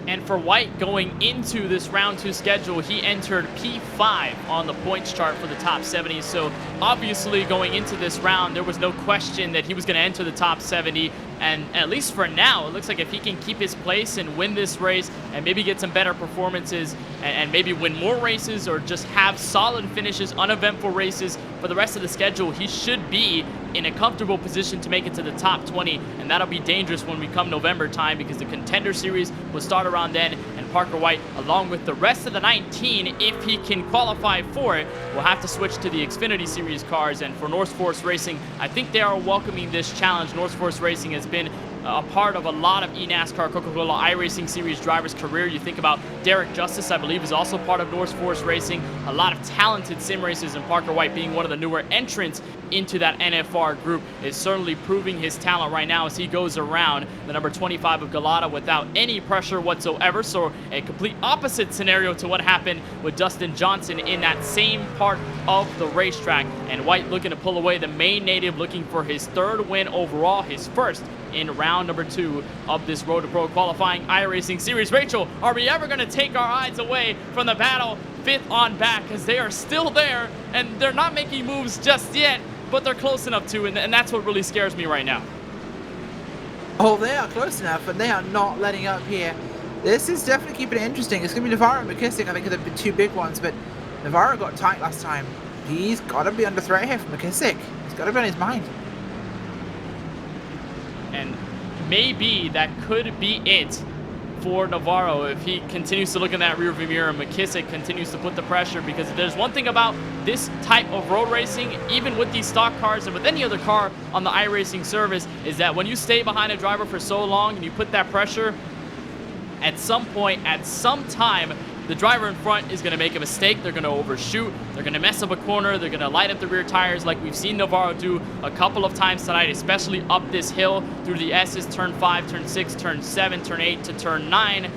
And for White, going into this round 2 schedule, he entered P5 on the points chart for the top 70. So obviously going into this round, there was no question that he was going to enter the top 70. And at least for now, it looks like if he can keep his place and win this race and maybe get some better performances and maybe win more races or just have solid finishes, uneventful races for the rest of the schedule, he should be in a comfortable position to make it to the top 20. And that'll be dangerous when we come November time, because the Contender Series will start around then. And Parker White, along with the rest of the 19, if he can qualify for it, will have to switch to the Xfinity Series cars. And for North Force Racing, I think they are welcoming this challenge. North Force Racing has been a part of a lot of eNASCAR, Coca-Cola iRacing Series drivers' career. You think about Derek Justice, I believe, is also part of North Force Racing. A lot of talented sim racers, and Parker White being one of the newer entrants into that NFR group is certainly proving his talent right now as he goes around the number 25 of Galata without any pressure whatsoever. So a complete opposite scenario to what happened with Dustin Johnson in that same part of the racetrack. And White looking to pull away the main native, looking for his 3rd win overall, his 1st in round number 2 of this Road to Pro qualifying iRacing Series. Rachel, are we ever going to take our eyes away from the battle 5th on back, because they are still there and they're not making moves just yet, but they're close enough to, and that's what really scares me right now. Oh, they are close enough, and they are not letting up here. This is definitely keeping it interesting. It's going to be Navarro and McKissick, I think, are the 2 big ones, but Navarro got tight last time. He's got to be under threat here from McKissick. He's got to be on his mind. And maybe that could be it for Navarro if he continues to look in that rearview mirror and McKissick continues to put the pressure, because there's one thing about this type of road racing, even with these stock cars and with any other car on the iRacing service, is that when you stay behind a driver for so long and you put that pressure, at some point, at some time, the driver in front is going to make a mistake. They're going to overshoot. They're going to mess up a corner. They're going to light up the rear tires like we've seen Navarro do a couple of times tonight, especially up this hill through the S's, turn 5, turn 6, turn 7, turn 8 to turn 9.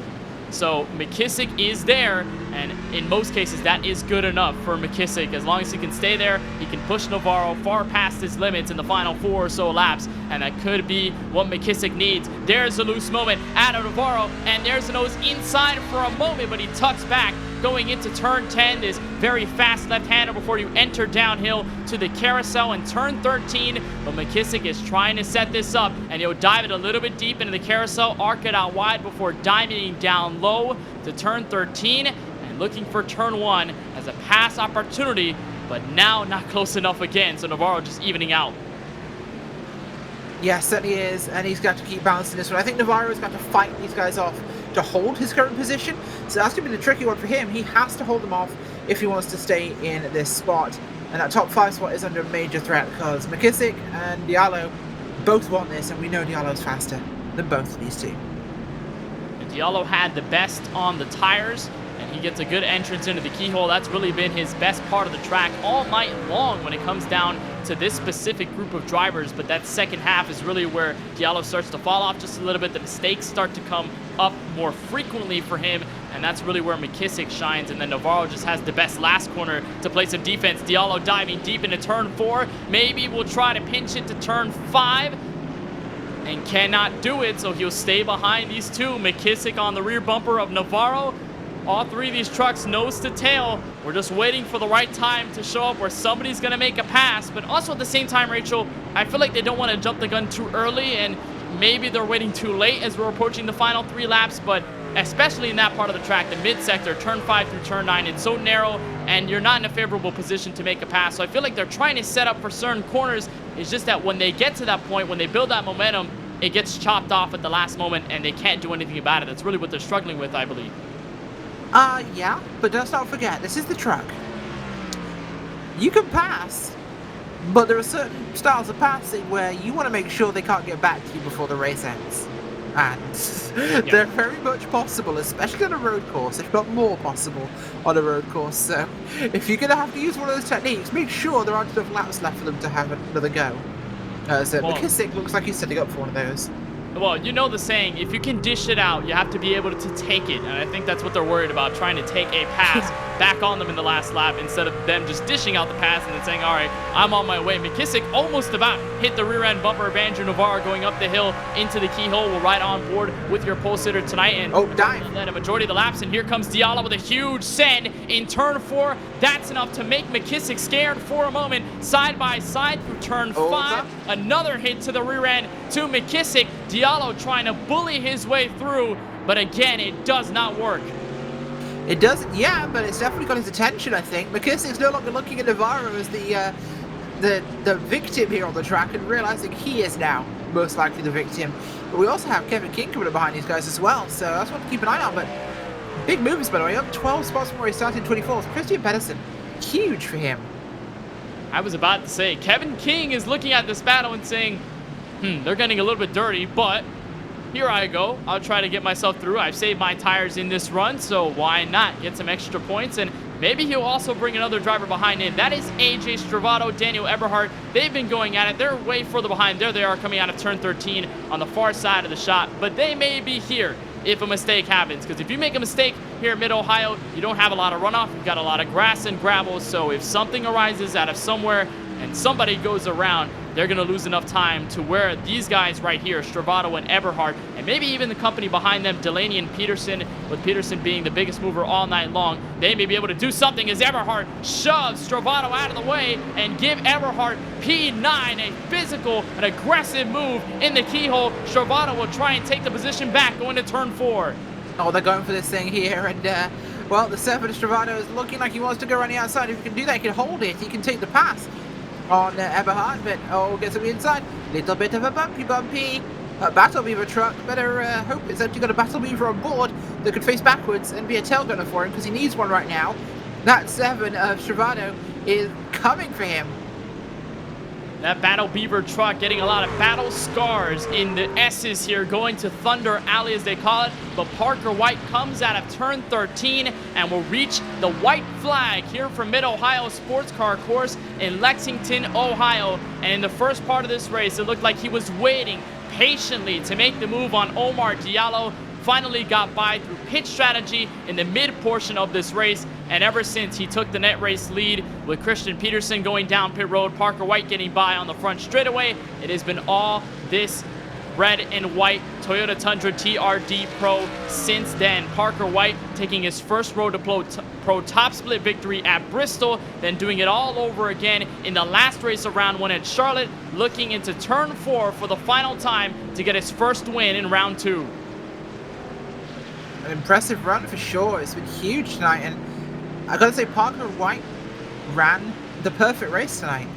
So McKissick is there, and in most cases that is good enough for McKissick. As long as he can stay there, he can push Navarro far past his limits in the final 4 or so laps, and that could be what McKissick needs. There's a loose moment out of Navarro, and there's a nose inside for a moment, but he tucks back going into turn 10, this very fast left-hander before you enter downhill to the carousel in turn 13. But McKissick is trying to set this up, and he'll dive it a little bit deep into the carousel, arc it out wide before diving down low to turn 13 and looking for turn 1 as a pass opportunity, but now not close enough again. So Navarro just evening out. Yes, certainly is, and he's got to keep balancing this one. I think Navarro's got to fight these guys off to hold his current position, so that's going to be the tricky one for him. He has to hold them off if he wants to stay in this spot, and that top 5 spot is under major threat because McKissick and Diallo both want this, and we know Diallo's faster than both of these two. Diallo had the best on the tires and he gets a good entrance into the keyhole. That's really been his best part of the track all night long when it comes down to this specific group of drivers. But that second half is really where Diallo starts to fall off just a little bit. The mistakes start to come up more frequently for him, and that's really where McKissick shines. And then Navarro just has the best last corner to play some defense. Diallo diving deep into turn 4. Maybe we'll try to pinch it to turn 5. And cannot do it, so he'll stay behind these two. McKissick on the rear bumper of Navarro. All three of these trucks nose to tail. We're just waiting for the right time to show up where somebody's going to make a pass. But also at the same time, Rachel, I feel like they don't want to jump the gun too early, and maybe they're waiting too late as we're approaching the final 3 laps. But especially in that part of the track, the mid-sector, turn 5 through turn 9, it's so narrow, and you're not in a favorable position to make a pass. So I feel like they're trying to set up for certain corners. It's just that when they get to that point, when they build that momentum, it gets chopped off at the last moment, and they can't do anything about it. That's really what they're struggling with, I believe. Yeah, but let's not forget, this is the truck. You can pass, but there are certain styles of passing where you want to make sure they can't get back to you before the race ends. And they're very much possible, especially on a road course, if not more possible on a road course. So if you're going to have to use one of those techniques, make sure there aren't enough laps left for them to have another go. So McKissick looks like he's setting up for one of those. Well, you know the saying, if you can dish it out, you have to be able to take it. And I think that's what they're worried about, trying to take a pass back on them in the last lap instead of them just dishing out the pass and then saying, all right, I'm on my way. McKissick almost about hit the rear end bumper of Andrew Navarro going up the hill into the keyhole. We're right on board with your pole sitter tonight. And dive. led a majority of the laps. And here comes Diallo with a huge send in turn 4. That's enough to make McKissick scared for a moment. Side by side through turn 5. Another hit to the rear end to McKissick. Diallo trying to bully his way through, but again, it does not work. It doesn't, yeah, but it's definitely got his attention, I think. McKissick's no longer looking at Navarro as the victim here on the track and realizing he is now most likely the victim. But we also have Kevin King coming up behind these guys as well, so that's one to keep an eye on. But big moves, by the way, up 12 spots from where he started in 24th. Christian Peterson, huge for him. I was about to say, Kevin King is looking at this battle and saying, they're getting a little bit dirty, but here I go. I'll try to get myself through. I've saved my tires in this run, so why not get some extra points? And maybe he'll also bring another driver behind him. That is AJ Stravato, Daniel Eberhardt. They've been going at it. They're way further behind. There they are coming out of turn 13 on the far side of the shot, but they may be here if a mistake happens, because if you make a mistake here at Mid-Ohio, you don't have a lot of runoff. You've got a lot of grass and gravel, so if something arises out of somewhere and somebody goes around, they're going to lose enough time to where these guys right here, Stravato and Eberhardt, and maybe even the company behind them, Delaney and Peterson, with Peterson being the biggest mover all night long, they may be able to do something as Eberhardt shoves Stravato out of the way and give Eberhardt P9 a physical and aggressive move in the keyhole. Stravato will try and take the position back going to turn 4. Oh, they're going for this thing here, and well, the 7 Stravato is looking like he wants to go around the outside. If he can do that, he can hold it. He can take the pass on Eberhardt, but gets on the inside. Little bit of a bumpy Battle Beaver truck. Better hope it's actually got a Battle Beaver on board that could face backwards and be a tail gunner for him, because he needs one right now. That 7 of Stravato is coming for him. That Battle Beaver truck getting a lot of battle scars in the S's here, going to Thunder Alley as they call it. But Parker White comes out of turn 13 and will reach the white flag here from Mid-Ohio Sports Car Course in Lexington, Ohio. And in the first part of this race, it looked like he was waiting patiently to make the move on Omar Diallo. Finally got by through pit strategy in the mid portion of this race, and ever since he took the net race lead with Christian Peterson going down pit road, Parker White getting by on the front straightaway, it has been all this red and white Toyota Tundra TRD Pro since then. Parker White taking his first Road to Pro top split victory at Bristol, then doing it all over again in the last race of round 1 at Charlotte, looking into turn 4 for the final time to get his first win in round 2. An impressive run for sure. It's been huge tonight, and I gotta say, Parker White ran the perfect race tonight.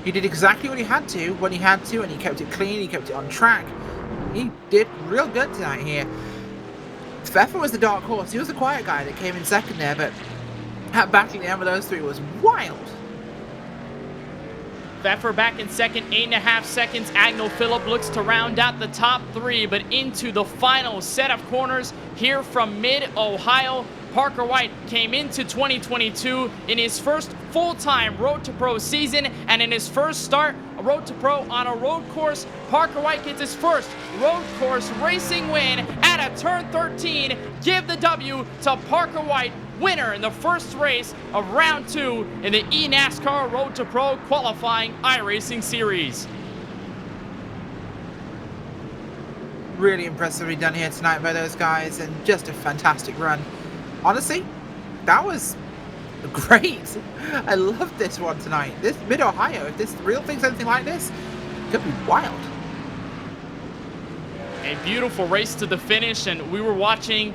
He did exactly what he had to when he had to, and he kept it clean, he kept it on track. He did real good tonight here. Pfeffer was the dark horse. He was the quiet guy that came in second there, but that battle at the end of those 3 was wild. Pfeffer back in second, 8.5 seconds. Agnell Phillip looks to round out the top 3, but into the final set of corners here from Mid-Ohio. Parker White came into 2022 in his first full-time Road to Pro season, and in his first start, a Road to Pro on a road course, Parker White gets his first road course racing win at a turn 13. Give the W to Parker White, winner in the first race of round 2 in the eNASCAR Road to Pro qualifying iRacing series. Really impressively done here tonight by those guys, and just a fantastic run. Honestly, that was great. I love this one tonight. This Mid-Ohio, if this real thing's anything like this, it could be wild. A beautiful race to the finish, and we were watching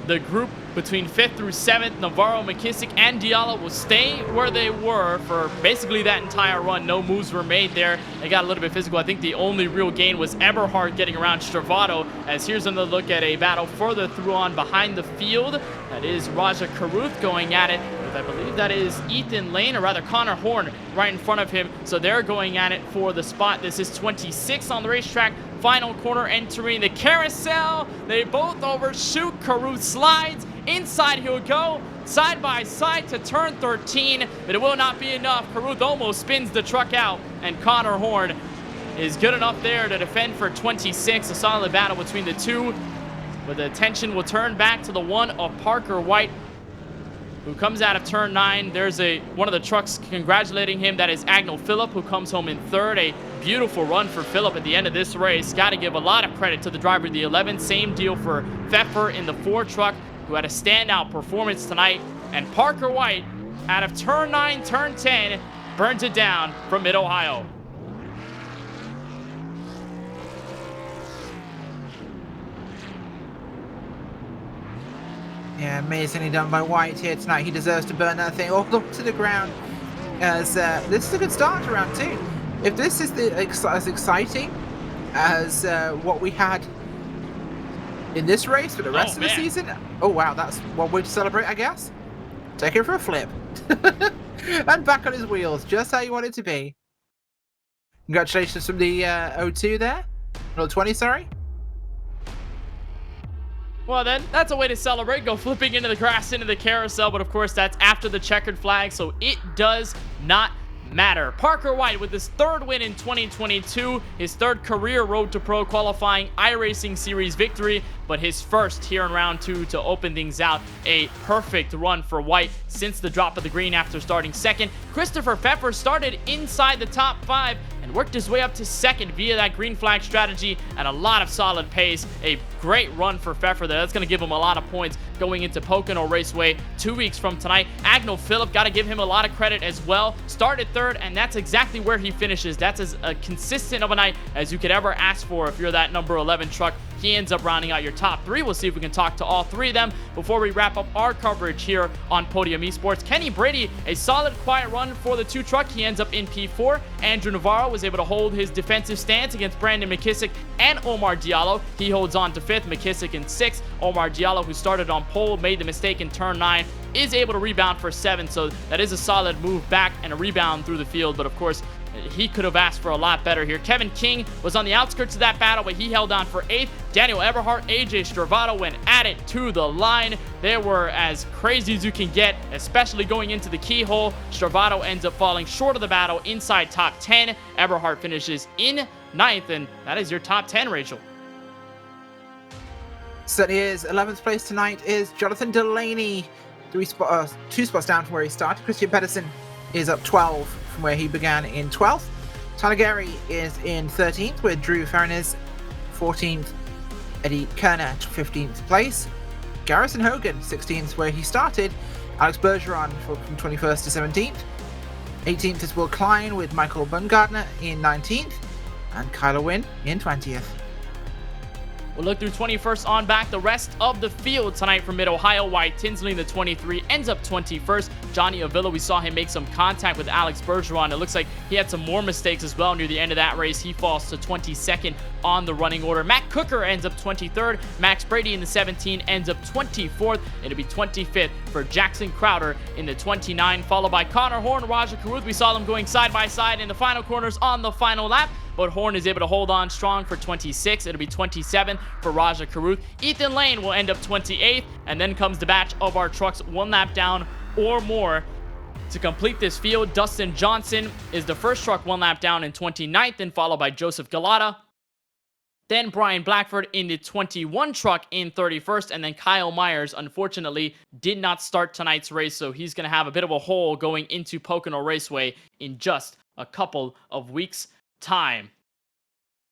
the group between 5th through 7th. Navarro, McKissick, and Diallo will stay where they were for basically that entire run. No moves were made there. They got a little bit physical. I think the only real gain was Eberhard getting around Stravato, as here's another look at a battle further through on behind the field. That is Raja Karuth going at it with, I believe that is Ethan Lane, or rather Connor Horn, right in front of him. So they're going at it for the spot. This is 26 on the racetrack. Final corner entering the carousel. They both overshoot. Karuth slides. Inside he'll go, side by side to turn 13, but it will not be enough. Karuth almost spins the truck out, and Connor Horn is good enough there to defend for 26. A solid battle between the two, but the attention will turn back to the one of Parker White, who comes out of turn 9. There's one of the trucks congratulating him. That is Agnel Phillip, who comes home in 3rd. A beautiful run for Phillip at the end of this race. Got to give a lot of credit to the driver of the 11. Same deal for Pfeffer in the 4 truck, who had a standout performance tonight. And Parker White, out of turn 9, turn 10, burns it down from Mid-Ohio. Yeah, amazingly done by White here tonight. He deserves to burn that thing all the way to the ground, as this is a good start to round 2. If this is as exciting as what we had in this race for the rest of the season, oh wow, that's one way to celebrate, I guess. Take it for a flip. And back on his wheels, just how you want it to be. Congratulations from the 02 there. No, 20, sorry. Well then, that's a way to celebrate. Go flipping into the grass, into the carousel, but of course that's after the checkered flag, so it does not matter. Parker White with his 3rd win in 2022, his 3rd career Road to Pro qualifying iRacing Series victory, but his first here in round 2 to open things out. A perfect run for White since the drop of the green after starting 2nd. Christopher Pfeffer started inside the top 5 and worked his way up to 2nd via that green flag strategy and a lot of solid pace. A great run for Pfeffer there. That's going to give him a lot of points going into Pocono Raceway 2 weeks from tonight. Agnel Phillip, got to give him a lot of credit as well. Started 3rd, and that's exactly where he finishes. That's as consistent of a night as you could ever ask for if you're that number 11 truck. He ends up rounding out your top 3. We'll see if we can talk to all 3 of them before we wrap up our coverage here on Podium Esports. Kenny Brady, a solid, quiet run for the 2 truck. He ends up in P4. Andrew Navarro was able to hold his defensive stance against Brandon McKissick and Omar Diallo. He holds on to 5th, McKissick in 6th. Omar Diallo, who started on pole, made the mistake in turn 9, is able to rebound for 7th. So that is a solid move back and a rebound through the field. But of course, he could have asked for a lot better here. Kevin King was on the outskirts of that battle, but he held on for 8th. Daniel Eberhard, AJ Stravato went at it to the line. They were as crazy as you can get, especially going into the keyhole. Stravato ends up falling short of the battle inside top 10. Eberhard finishes in 9th, and that is your top 10, Rachel. Certainly is. 11th place tonight is Jonathan Delaney. 2 spots down from where he started. Christian Peterson is up 12 from where he began in 12th. Tyler Gary is in 13th, with Drew Farines 14th. Eddie Kerner 15th place. Garrison Hogan 16th, where he started. Alex Bergeron from 21st to 17th. 18th is Will Klein, with Michael Bungardner in 19th. And Kyler Wynn in 20th. We'll look through 21st on back. The rest of the field tonight from Mid-Ohio. Wyatt Tinsley in the 23 ends up 21st. Johnny Avila, we saw him make some contact with Alex Bergeron. It looks like he had some more mistakes as well near the end of that race. He falls to 22nd on the running order. Matt Cooker ends up 23rd. Max Brady in the 17 ends up 24th. It'll be 25th for Jackson Crowder in the 29, followed by Connor Horn, Raja Karuth. We saw them going side by side in the final corners on the final lap. but Horn is able to hold on strong for 26. It'll be 27 for Raja Karuth. Ethan Lane will end up 28th, and then comes the batch of our trucks 1 lap down or more. To complete this field, Dustin Johnson is the first truck 1 lap down in 29th, and followed by Joseph Galata. Then Brian Blackford in the 21 truck in 31st, and then Kyle Myers, unfortunately, did not start tonight's race, so he's going to have a bit of a hole going into Pocono Raceway in just a couple of weeks' time.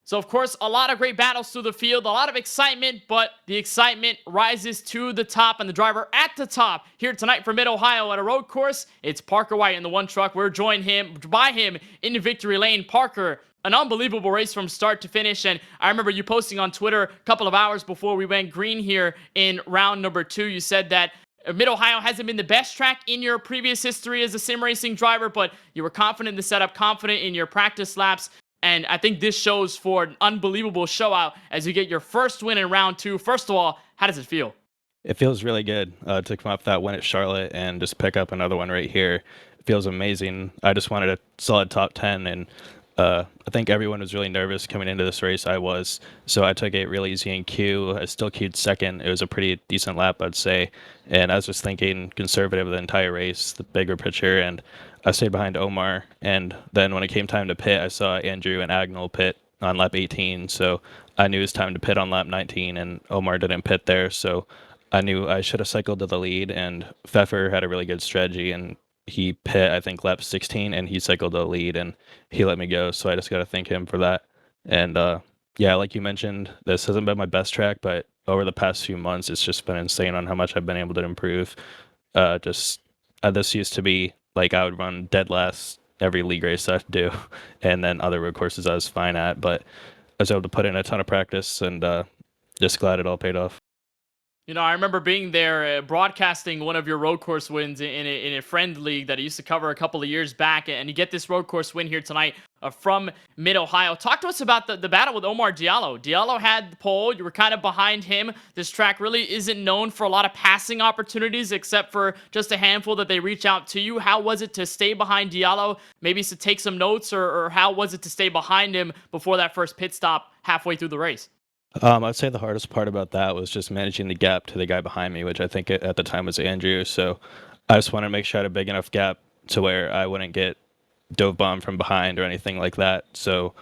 So, of course, a lot of great battles through the field, a lot of excitement, but the excitement rises to the top, and the driver at the top here tonight for Mid-Ohio at a road course, it's Parker White in the 1 truck. We're joined by him in victory lane. Parker, an unbelievable race from start to finish, and I remember you posting on Twitter a couple of hours before we went green here in round number 2. You said that Mid-Ohio hasn't been the best track in your previous history as a sim racing driver, but you were confident in the setup, confident in your practice laps. And I think this shows for an unbelievable show out as you get your first win in round 2. First of all, how does it feel? It feels really good to come off that win at Charlotte and just pick up another one right here. It feels amazing. I just wanted a solid top 10, and I think everyone was really nervous coming into this race. I was. So I took it real easy in Q. I still queued second. It was a pretty decent lap, I'd say. And I was just thinking conservative the entire race, the bigger picture, and I stayed behind Omar. And then when it came time to pit, I saw Andrew and Agnell pit on lap 18. So I knew it was time to pit on lap 19, and Omar didn't pit there. So I knew I should have cycled to the lead, and Pfeffer had a really good strategy, and he pit, I think, lap 16, and he cycled to the lead, and he let me go. So I just got to thank him for that. And yeah, like you mentioned, this hasn't been my best track, but over the past few months, it's just been insane on how much I've been able to improve. This used to be like I would run dead last every league race I do, and then other road courses I was fine at, but I was able to put in a ton of practice, and just glad it all paid off. You know, I remember being there broadcasting one of your road course wins in a friend league that I used to cover a couple of years back, and you get this road course win here tonight from Mid-Ohio. Talk to us about the battle with Omar Diallo. Diallo had the pole. You were kind of behind him. This track really isn't known for a lot of passing opportunities, except for just a handful that they reach out to you. How was it to stay behind Diallo, maybe to take some notes, or how was it to stay behind him before that first pit stop halfway through the race? I'd say the hardest part about that was just managing the gap to the guy behind me, which I think at the time was Andrew. So I just wanted to make sure I had a big enough gap to where I wouldn't get dove bombed from behind or anything like that. So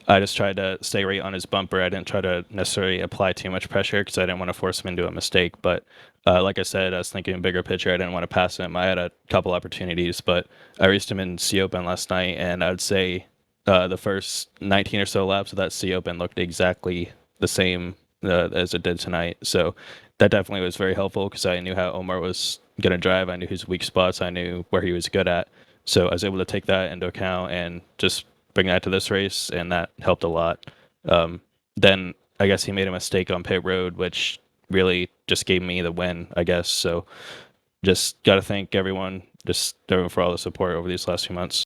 I just tried to stay right on his bumper. I didn't try to necessarily apply too much pressure because I didn't want to force him into a mistake. But like I said, I was thinking bigger picture. I didn't want to pass him. I had a couple opportunities, but I raced him in C Open last night, and I'd say the first 19 or so laps of that C Open looked exactly the same as it did tonight. So that definitely was very helpful because I knew how Omar was going to drive. I knew his weak spots. I knew where he was good at. So I was able to take that into account and just bring that to this race, and that helped a lot. Then I guess he made a mistake on pit road, which really just gave me the win, I guess. So just got to thank everyone for all the support over these last few months.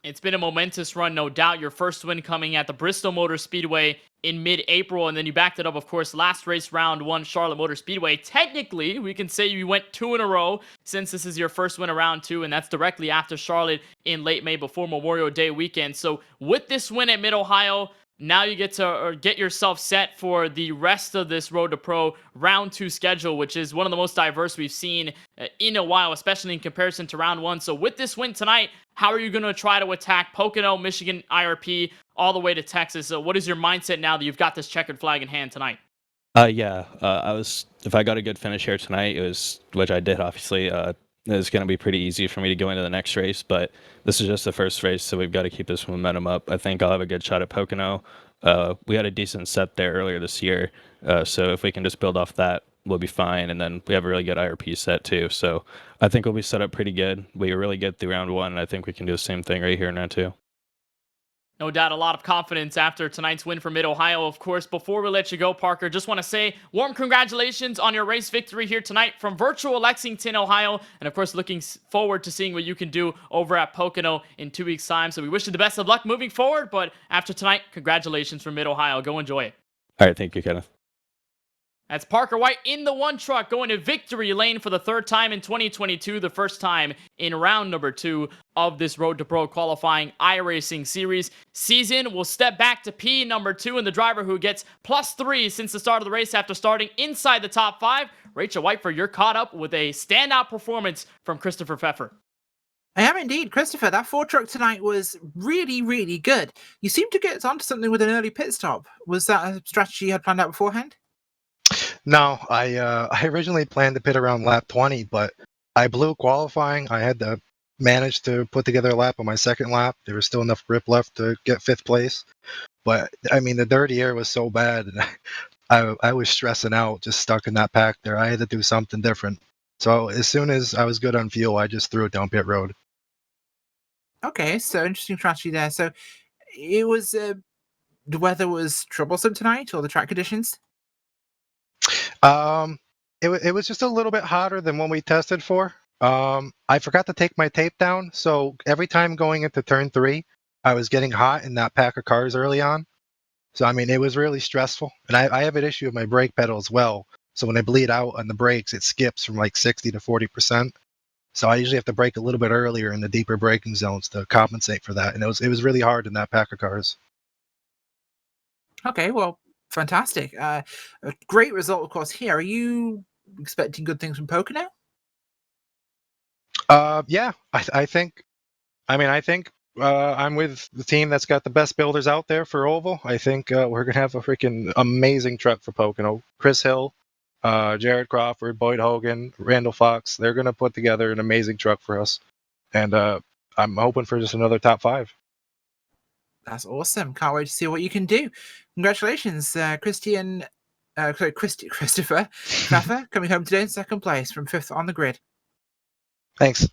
It's been a momentous run, no doubt. Your first win coming at the Bristol Motor Speedway in mid-April, and then you backed it up, of course, last race, round 1, Charlotte Motor Speedway. Technically, we can say you went 2 in a row since this is your first win of round 2, and that's directly after Charlotte in late May before Memorial Day weekend. So with this win at Mid-Ohio, now you get to get yourself set for the rest of this Road to Pro round 2 schedule, which is one of the most diverse we've seen in a while, especially in comparison to round 1. So with this win tonight, how are you going to try to attack Pocono, Michigan, IRP, all the way to Texas? So what is your mindset now that you've got this checkered flag in hand tonight? If I got a good finish here tonight, which I did, obviously, it was going to be pretty easy for me to go into the next race, but this is just the first race, so we've got to keep this momentum up. I think I'll have a good shot at Pocono. We had a decent set there earlier this year, so if we can just build off that, we'll be fine. And then we have a really good IRP set too, so I think we'll be set up pretty good. We were really good through round 1, and I think we can do the same thing right here in round 2. No doubt, a lot of confidence after tonight's win for Mid-Ohio. Of course, before we let you go, Parker, just want to say warm congratulations on your race victory here tonight from virtual Lexington, Ohio. And of course, looking forward to seeing what you can do over at Pocono in 2 weeks' time. So we wish you the best of luck moving forward. But after tonight, congratulations from Mid-Ohio. Go enjoy it. All right, thank you, Kenneth. That's Parker White in the one truck going to victory lane for the third time in 2022, the first time in round number 2 of this Road to Pro qualifying iRacing series season. We'll step back to P number 2 and the driver who gets +3 since the start of the race after starting inside the top 5. Rachel Whiteford, you're caught up with a standout performance from Christopher Pfeffer. I am indeed, Christopher. That Ford truck tonight was really, really good. You seemed to get onto something with an early pit stop. Was that a strategy you had planned out beforehand? No, I originally planned to pit around lap 20, but I blew qualifying. I had to manage to put together a lap on my second lap. There was still enough grip left to get 5th place. But I mean, the dirty air was so bad, and I was stressing out, just stuck in that pack there. I had to do something different. So as soon as I was good on fuel, I just threw it down pit road. Okay, so interesting strategy there. So it was the weather was troublesome tonight, or the track conditions? Um, it was just a little bit hotter than what we tested for. I forgot to take my tape down, so every time going into turn 3, I was getting hot in that pack of cars early on. So I mean, it was really stressful, and I have an issue with my brake pedal as well. So when I bleed out on the brakes, it skips from like 60 to 40%. So I usually have to brake a little bit earlier in the deeper braking zones to compensate for that, and it was really hard in that pack of cars. Okay, well, fantastic. A great result, of course. Here, are you expecting good things from Pocono? Yeah, I think. I think I'm with the team that's got the best builders out there for Oval. I think we're gonna have a freaking amazing truck for Pocono. Chris Hill, Jared Crawford, Boyd Hogan, Randall Fox. They're gonna put together an amazing truck for us, and I'm hoping for just another top 5. That's awesome. Can't wait to see what you can do. Congratulations, Christopher Pfeffer, coming home today in second place from 5th on the grid. Thanks.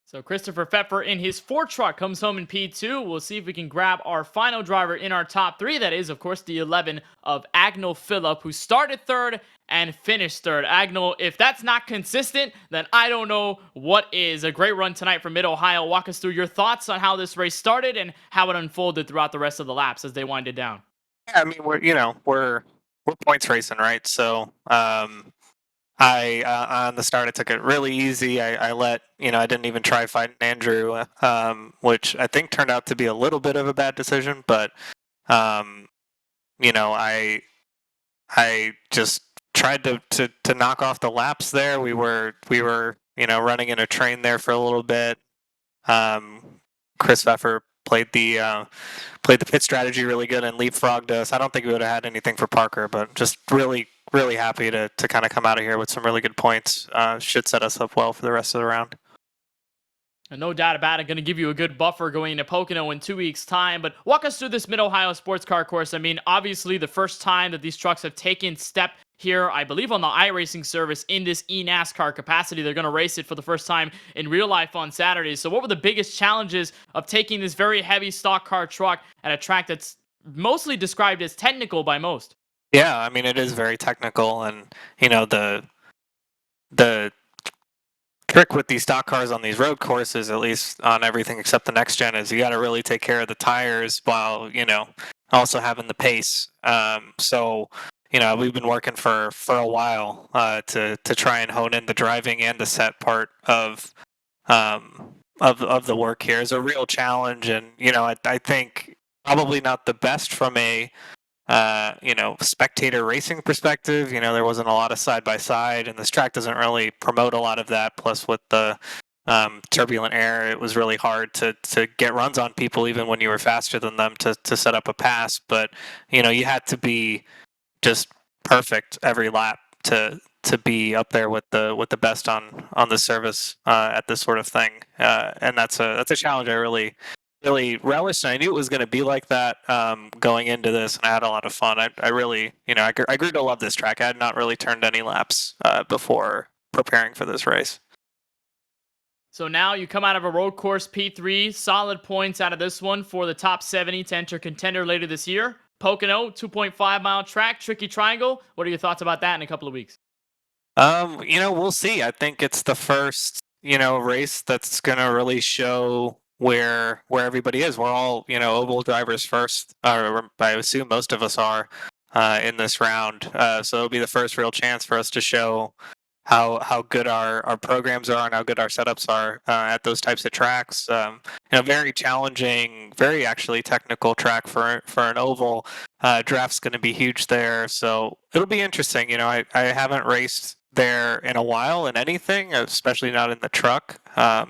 So Christopher Pfeffer in his Ford truck comes home in P2. We'll see if we can grab our final driver in our top 3. That is, of course, the 11 of Agnel Phillip, who started 3rd and finished 3rd. Agnel, if that's not consistent, then I don't know what is. A great run tonight from Mid-Ohio. Walk us through your thoughts on how this race started and how it unfolded throughout the rest of the laps as they winded down. Yeah, I mean, we're points racing, right? So, I on the start I took it really easy. I let I didn't even try fighting Andrew, which I think turned out to be a little bit of a bad decision. But um, I just tried to knock off the laps there. We were running in a train there for a little bit. Chris Pfeffer played the pit strategy really good and leapfrogged us. I don't think we would have had anything for Parker, but just really happy to kind of come out of here with some really good points. Should set us up well for the rest of the round. And no doubt about it, going to give you a good buffer going into Pocono in 2 weeks' time. But walk us through this Mid-Ohio sports car course. I mean, obviously, the first time that these trucks have taken step here, I believe, on the iRacing service in this eNASCAR capacity. They're going to race it for the first time in real life on Saturdays. So what were the biggest challenges of taking this very heavy stock car truck at a track that's mostly described as technical by most? Yeah, I mean, it is very technical, and the trick with these stock cars on these road courses, at least on everything except the next gen, is you got to really take care of the tires while also having the pace. So we've been working for a while to try and hone in the driving and the set part of the work here. Is a real challenge, and I think probably not the best from a spectator racing perspective. There wasn't a lot of side by side, and this track doesn't really promote a lot of that. Plus, with the turbulent air, it was really hard to get runs on people, even when you were faster than them, to set up a pass. But you had to be just perfect every lap to be up there with the best on the service at this sort of thing. And that's a challenge I really relished, and I knew it was going to be like that going into this, and I had a lot of fun. I really, I grew to love this track. I had not really turned any laps before preparing for this race. So now you come out of a road course P3, solid points out of this one for the top 70 to enter contender later this year. Pocono, 2.5-mile track, tricky triangle. What are your thoughts about that in a couple of weeks? We'll see. I think it's the first, race that's going to really show where everybody is. We're all, oval drivers first, or I assume most of us are. in this round. So it'll be the first real chance for us to show how good our programs are and how good our setups are at those types of tracks. Very challenging, very actually technical track for an oval. Draft's going to be huge there, so it'll be interesting. I haven't raced there in a while in anything, especially not in the truck.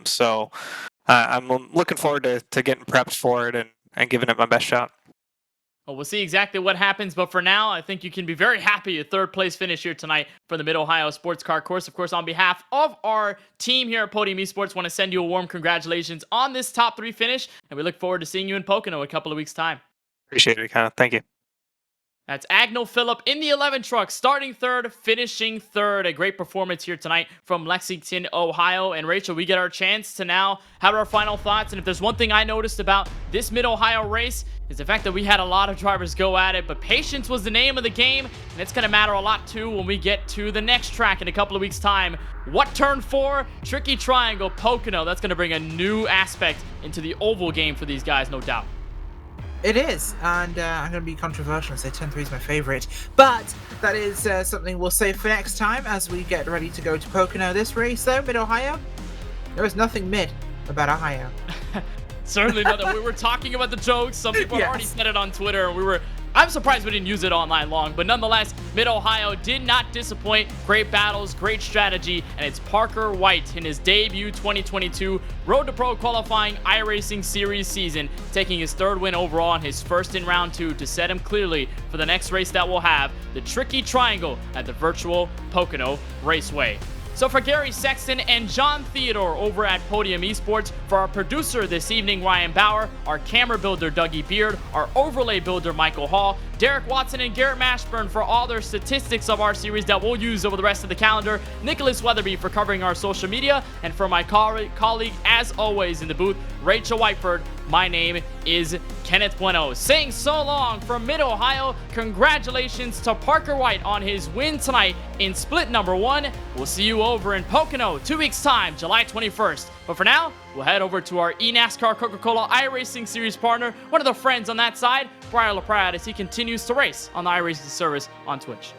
So I'm looking forward to getting prepped for it and giving it my best shot. Well, we'll see exactly what happens, but for now, I think you can be very happy a third place finish here tonight for the Mid-Ohio Sports Car Course. Of course, on behalf of our team here at Podium Esports, want to send you a warm congratulations on this top 3 finish, and we look forward to seeing you in Pocono in a couple of weeks' time. Appreciate it, kind of. Thank you. That's Agnell Phillip in the 11 truck, starting third, finishing third. A great performance here tonight from Lexington, Ohio. And Rachel, we get our chance to now have our final thoughts. And if there's one thing I noticed about this Mid-Ohio race, is the fact that we had a lot of drivers go at it, but patience was the name of the game, and it's going to matter a lot too when we get to the next track in a couple of weeks' time. What turn 4? Tricky Triangle, Pocono. That's going to bring a new aspect into the oval game for these guys, no doubt. It is, and I'm going to be controversial and say turn 3 is my favourite, but that is something we'll save for next time as we get ready to go to Pocono. This race, though, Mid-Ohio, there is nothing mid about Ohio. Certainly not. We were talking about the jokes. Some people had already said it on Twitter, and I'm surprised we didn't use it online long, but nonetheless, Mid-Ohio did not disappoint. Great battles, great strategy, and it's Parker White in his debut 2022 Road to Pro qualifying iRacing Series season, taking his 3rd win overall and his first in round 2 to set him clearly for the next race that we'll have, the Tricky Triangle at the virtual Pocono Raceway. So for Gary Sexton and John Theodore over at Podium Esports, for our producer this evening, Ryan Bauer, our camera builder, Dougie Beard, our overlay builder, Michael Hall, Derek Watson and Garrett Mashburn for all their statistics of our series that we'll use over the rest of the calendar, Nicholas Weatherby for covering our social media, and for my colleague, as always in the booth, Rachel Whiteford, my name is Kenneth Bueno. Saying so long from Mid-Ohio, congratulations to Parker White on his win tonight in split number 1. We'll see you over in Pocono 2 weeks' time, July 21st. But for now, we'll head over to our eNASCAR Coca-Cola iRacing Series partner, one of the friends on that side, Brian LaPrade, as he continues to race on the iRacing service on Twitch.